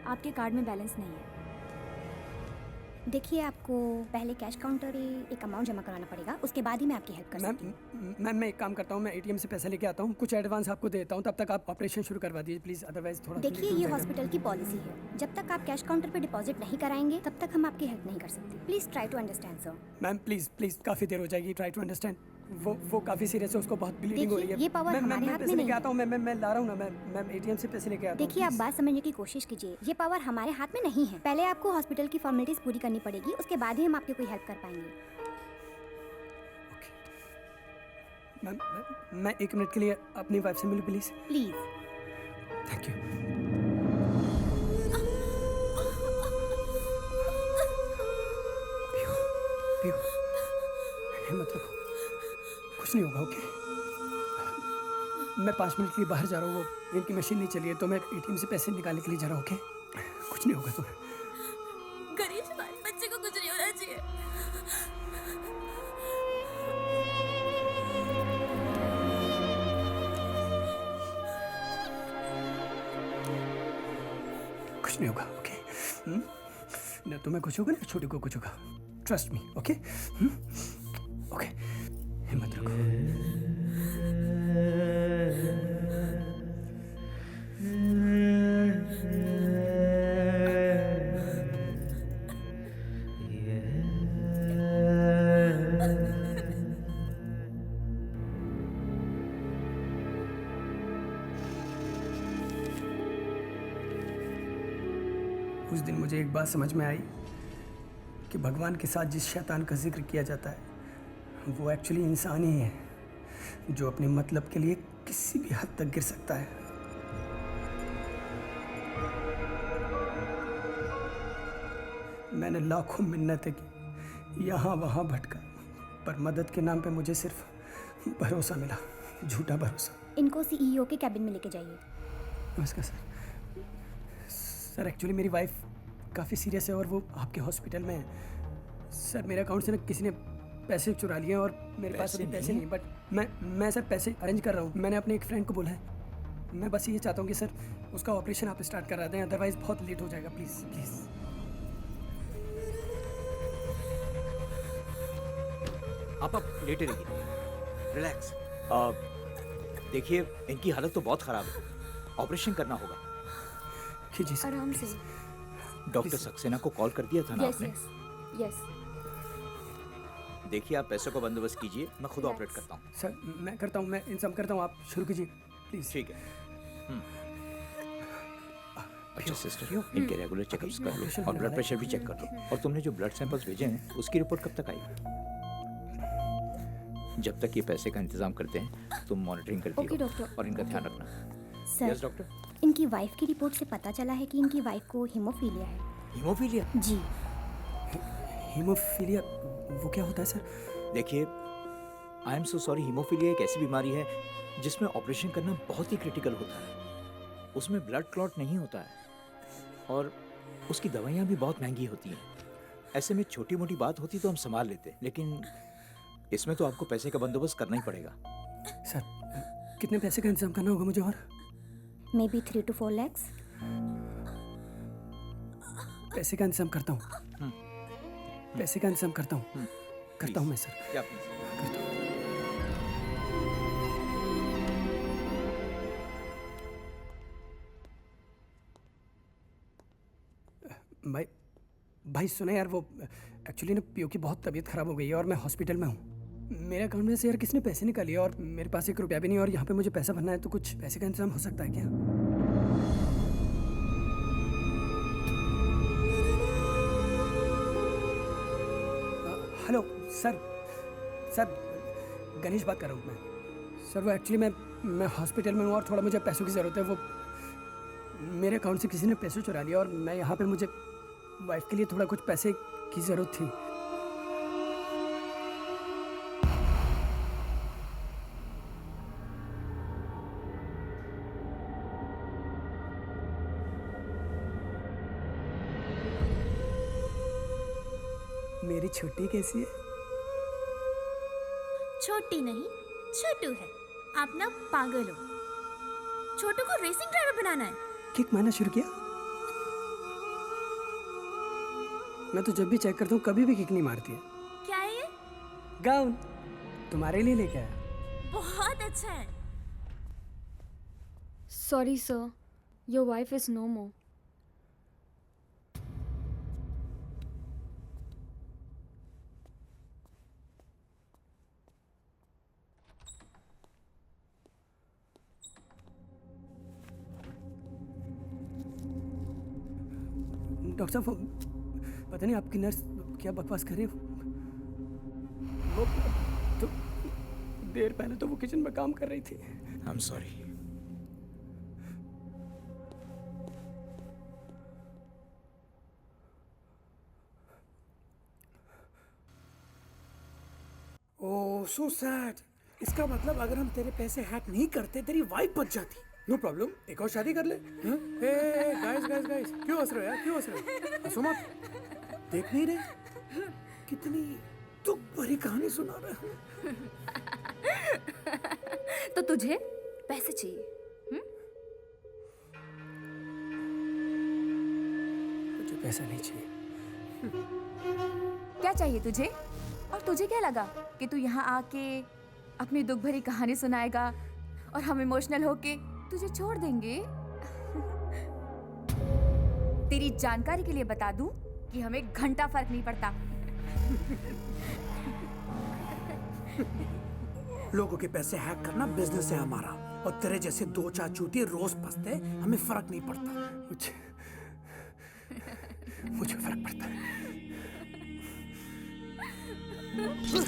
आपके कार्ड में बैलेंस नहीं है। देखिए आपको पहले कैश काउंटर पे एक अमाउंट जमा कराना पड़ेगा, उसके बाद ही मैं आपकी हेल्प कर सकती हूँ। मैम मैं एक काम करता हूँ, मैं एटीएम से पैसे लेके आता हूँ, कुछ एडवांस आपको देता हूँ, तब तक आप ऑपरेशन शुरू करवा दीजिए प्लीज़, अदरवाइज थोड़ा देखिए लेट हो ये जाएगा। हॉस्पिटल की पॉलिसी है, जब तक आप कैश काउंटर पे डिपॉजिट नहीं कराएंगे तब तक हम आपकी हेल्प नहीं कर सकते। Please try to understand sir. Ma'am please काफ़ी देर हो जाएगी। Try to understand. वो काफ़ी सीरियस है, उसको बहुत ब्लीडिंग हो रही है। देखिए, ये power हमारे हाथ में पैसे नहीं लेके है। आता हूँ। मैं ला रहा हूँ ना, मैं एटीएम से पैसे लेके आता हूँ। देखिए आप बात समझने की कोशिश कीजिए, ये पावर हमारे हाथ में नहीं है। पहले आपको हॉस्पिटल की फॉर्मेलिटीज पूरी करनी पड़ेगी, उसके बाद ही हम आपकी कोई हेल्प कर पाएंगे। मैम मैं 1 मिनट के लिए अपनी वाइफ से मिलूँ प्लीज़। प्लीज। Thank you. पियो हिम्मत रखो, कुछ नहीं होगा। ओके मैं 5 मिनट के लिए बाहर जा रहा हूँ, वो इनकी मशीन नहीं चली है तो मैं एटीएम से पैसे निकालने के लिए जा रहा हूँ। ओके कुछ नहीं होगा तुम्हें। गणेश हमारे बच्चे कुछ नहीं होगा, ओके? ना तुम्हें कुछ होगा ना छोटी को कुछ होगा, ट्रस्ट मी, ओके? ओके, हिम्मत रखो। उस दिन मुझे एक बात समझ में आई कि भगवान के साथ जिस शैतान का जिक्र किया जाता है वो एक्चुअली इंसान ही है, जो अपने मतलब के लिए किसी भी हद तक गिर सकता है। मैंने लाखों मिन्नतें की, यहाँ वहाँ भटका, पर मदद के नाम पे मुझे सिर्फ भरोसा मिला, झूठा भरोसा। इनको सीईओ के कैबिन में लेके जाइए। नमस्कार सर। सर एक्चुअली मेरी वाइफ काफ़ी सीरियस है और वो आपके हॉस्पिटल में है। सर मेरे अकाउंट से ना किसी ने पैसे चुरा लिए और मेरे पास अभी पैसे नहीं, बट मैं सर पैसे अरेंज कर रहा हूँ। मैंने अपने एक फ्रेंड को बोला है। मैं बस ये चाहता हूँ कि सर उसका ऑपरेशन आप स्टार्ट करा दें, अदरवाइज़ बहुत लेट हो जाएगा। Please please. आप लेटे रहिए, रिलैक्स। देखिए इनकी हालत तो बहुत ख़राब है, ऑपरेशन करना होगा। जी सर, आराम से। डॉक्टर सक्सेना को कॉल कर दिया था ना आपने? यस। देखिए आप पैसों का बंदोबस्त कीजिए, मैं खुद ऑपरेट करता हूँ। सर मैं करता हूँ, मैं इंतजाम करता हूँ, आप शुरू कीजिए प्लीज़। ठीक है। अच्छा सिस्टर, इनके रेगुलर चेकअप्स कर लो और ब्लड प्रेशर भी चेक कर लो। और तुमने जो ब्लड सैंपल्स भेजे हैं उसकी रिपोर्ट कब तक आएगी? जब तक ये पैसे का इंतजाम करते हैं तुम मॉनिटरिंग करती ओके, हो डॉक्टर। और इनका ध्यान रखना। Sir yes doctor. इनकी वाइफ की रिपोर्ट से पता चला है कि इनकी वाइफ को हीमोफीलिया है। हीमोफीलिया? जी। हीमोफीलिया वो क्या होता है सर? देखिए I am so sorry, haemophilia एक ऐसी बीमारी है जिसमें ऑपरेशन करना बहुत ही क्रिटिकल होता है। उसमें ब्लड क्लॉट नहीं होता है और उसकी दवाइयाँ भी बहुत महंगी होती हैं। ऐसे में छोटी मोटी बात होती तो हम संभाल लेते, लेकिन इसमें तो आपको पैसे का बंदोबस्त करना ही पड़ेगा। सर कितने पैसे का इंतजाम करना होगा मुझे? और मे बी 3 to 4 lakhs। पैसे का इंतजाम करता हूँ, पैसे का इंतजाम करता हूँ, करता हूँ मैं सर। क्या करता हूँ। भाई सुने यार, वो एक्चुअली ना पीओ की बहुत तबीयत ख़राब हो गई है और मैं हॉस्पिटल में हूँ। मेरे अकाउंट में से यार किसने पैसे निकाले और मेरे पास 1 रुपया भी नहीं, और यहाँ पे मुझे पैसा भरना है, तो कुछ पैसे का इंतजाम हो सकता है क्या? हेलो सर, गणेश बात कर रहा हूँ मैं। सर वो एक्चुअली मैं हॉस्पिटल में हूँ और थोड़ा मुझे पैसों की ज़रूरत है। वो मेरे अकाउंट से किसी ने पैसे चुरा लिया और मैं यहाँ पे, मुझे वाइफ के लिए थोड़ा कुछ पैसे की ज़रूरत थी। मेरी छोटी कैसी है? छोटी नहीं, छोटू है। आप ना पागल हो। छोटू को रेसिंग ड्राइवर बनाना है। किक मारना शुरू किया? मैं तो जब भी चेक करता हूँ कभी भी किक नहीं मारती है। क्या है ये? गाउन तुम्हारे लिए लेके आया। बहुत अच्छा है। Sorry, sir. Your wife is no more. Doctor साहब, पता नहीं आपकी नर्स क्या बकवास कर रही है। वो तो देर पहले तो वो किचन में काम कर रही थी। आई am sorry. Oh so sad. इसका मतलब अगर हम तेरे पैसे हैक नहीं करते तेरी वाइफ बच जाती। नो प्रॉब्लम, एक और शादी कर ले। गाइस गाइस गाइस, क्यों हंस रहे हो यार, क्यों हंस रहे हो? हंसो मत। देख नहीं रहे कितनी दुख भरी कहानी सुना रहे हैं। तो तुझे पैसे चाहिए? पैसा नहीं चाहिए। क्या चाहिए तुझे? और तुझे क्या लगा कि तू यहाँ आके अपनी दुख भरी कहानी सुनाएगा और हम इमोशनल होके तुझे छोड़ देंगे? तेरी जानकारी के लिए बता दूं कि हमें घंटा फर्क नहीं पड़ता। लोगों के पैसे हैक करना बिजनेस है हमारा, और तेरे जैसे दो चार चूतिए रोज फंसते, हमें फर्क नहीं पड़ता। मुझे फर्क पड़ता है। No.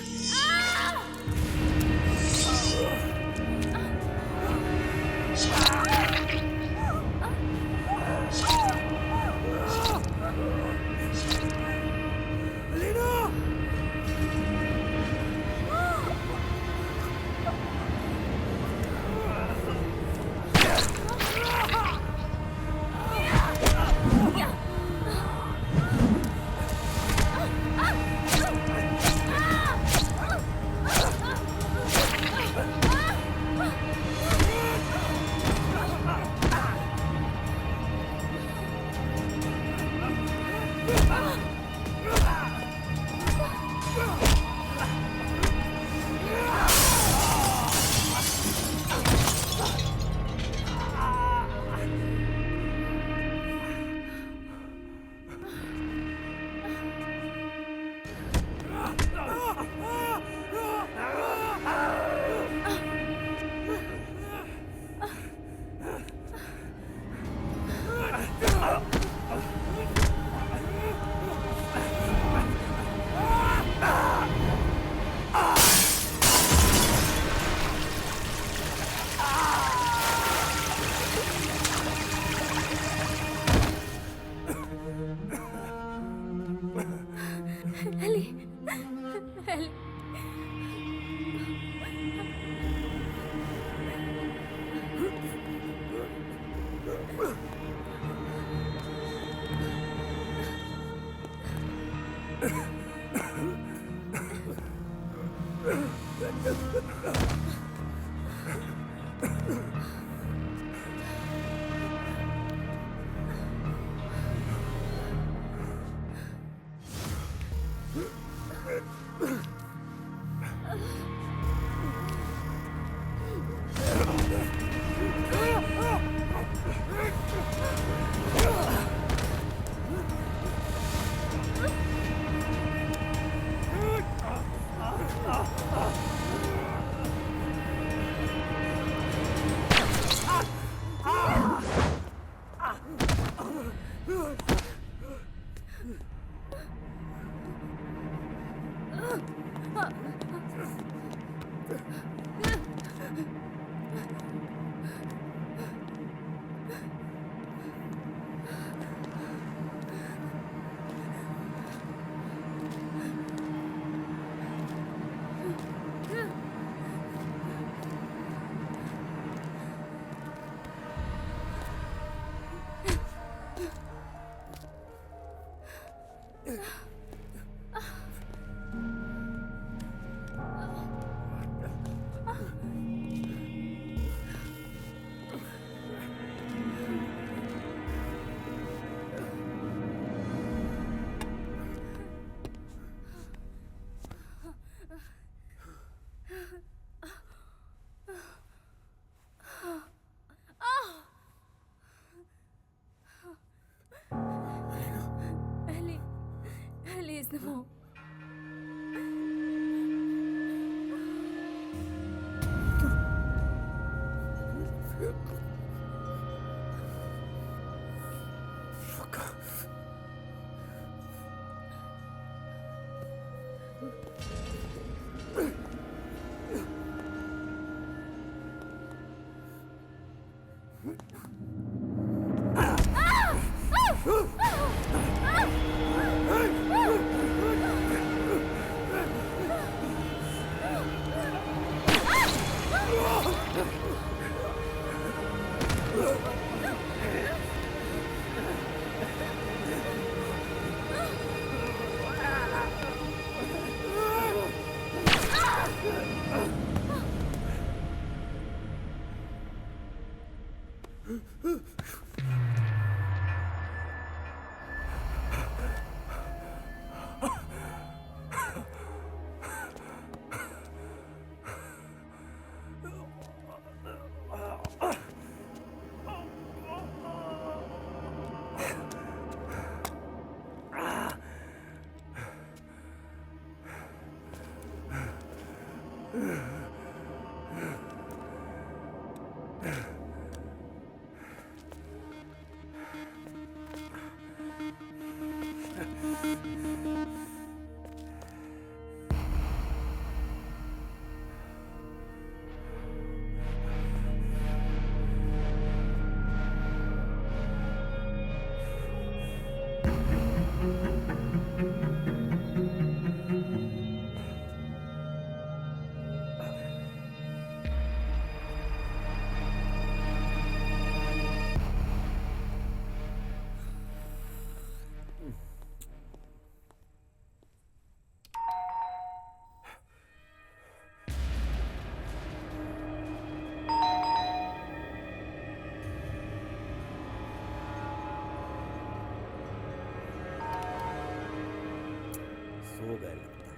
सो गए लगता है।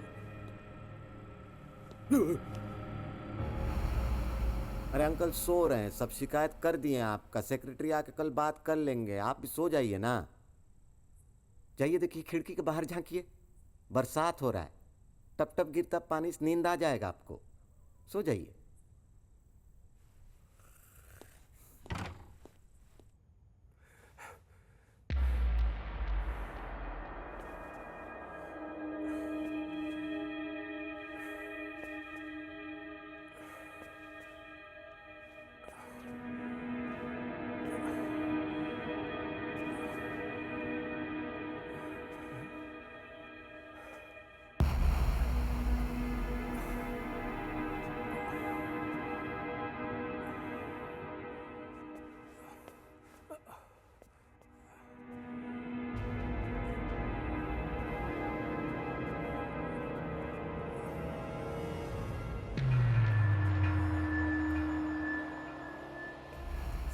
अरे अंकल सो रहे हैं, सब शिकायत कर दिए हैं आपका। सेक्रेटरी आके कल बात कर लेंगे, आप भी सो जाइए ना। जाइए देखिए खिड़की के बाहर झांकिए, बरसात हो रहा है, टप टप गिरता पानी से नींद आ जाएगा आपको। सो जाइए।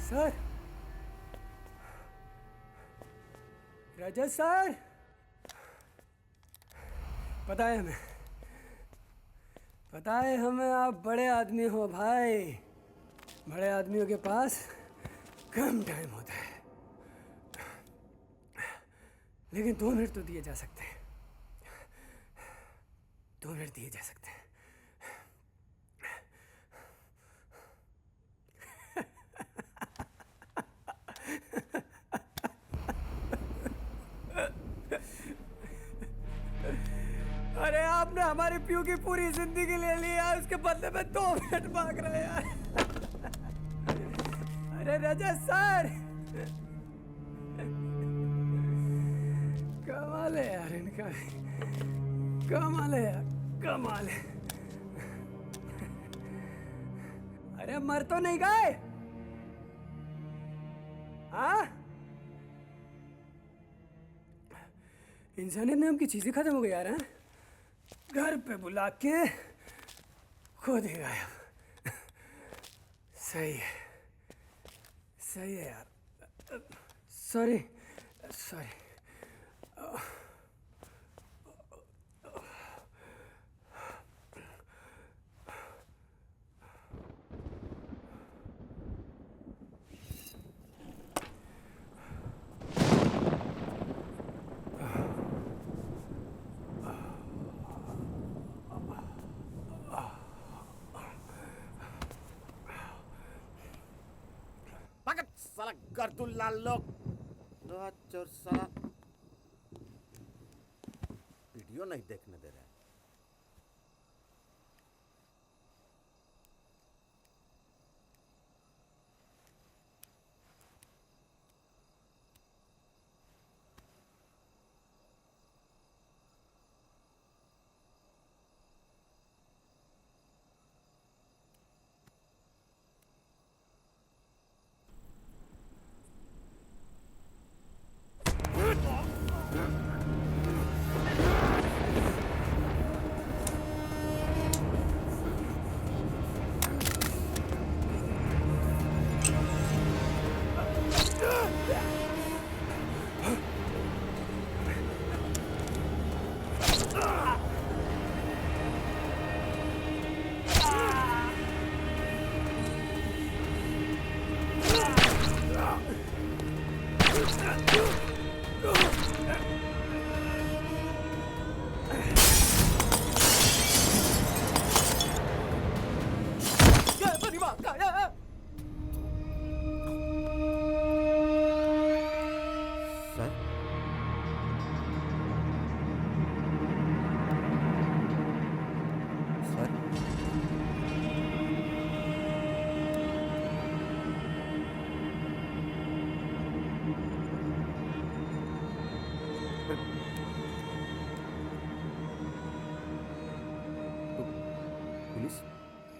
सर, रजत सर, पता है हमें आप बड़े आदमी हो भाई। बड़े आदमियों के पास कम टाइम होता है, लेकिन 2 मिनट तो दिए जा सकते हैं। 2 मिनट दिए जा सकते हैं। अरे आपने हमारे प्यू की पूरी जिंदगी ले ली यार, उसके बदले में 2 मिनट मांग रहे हैं यार। अरे रजत सर, कमाल है यार इनका, कमाल है यार, कमाल है। अरे मर तो नहीं गए? हाँ, इंसानियत नाम की चीजें खत्म हो गई यार। घर पे बुला के खुद ही गायब। सही है, सही है यार। Sorry sorry. साला गर्दुल्ला लोग चोर साला वीडियो नहीं देखने दे रहा है।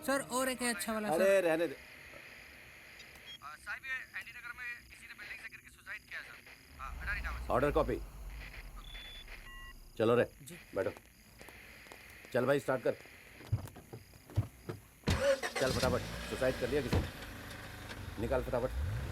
सर और एक है अच्छा वाला अरे सर। रहने दे। Order copy. चलो रे बैठो। चल भाई स्टार्ट कर। चल फटाफट। सुसाइड कर लिया किसी ने? निकाल फटाफट।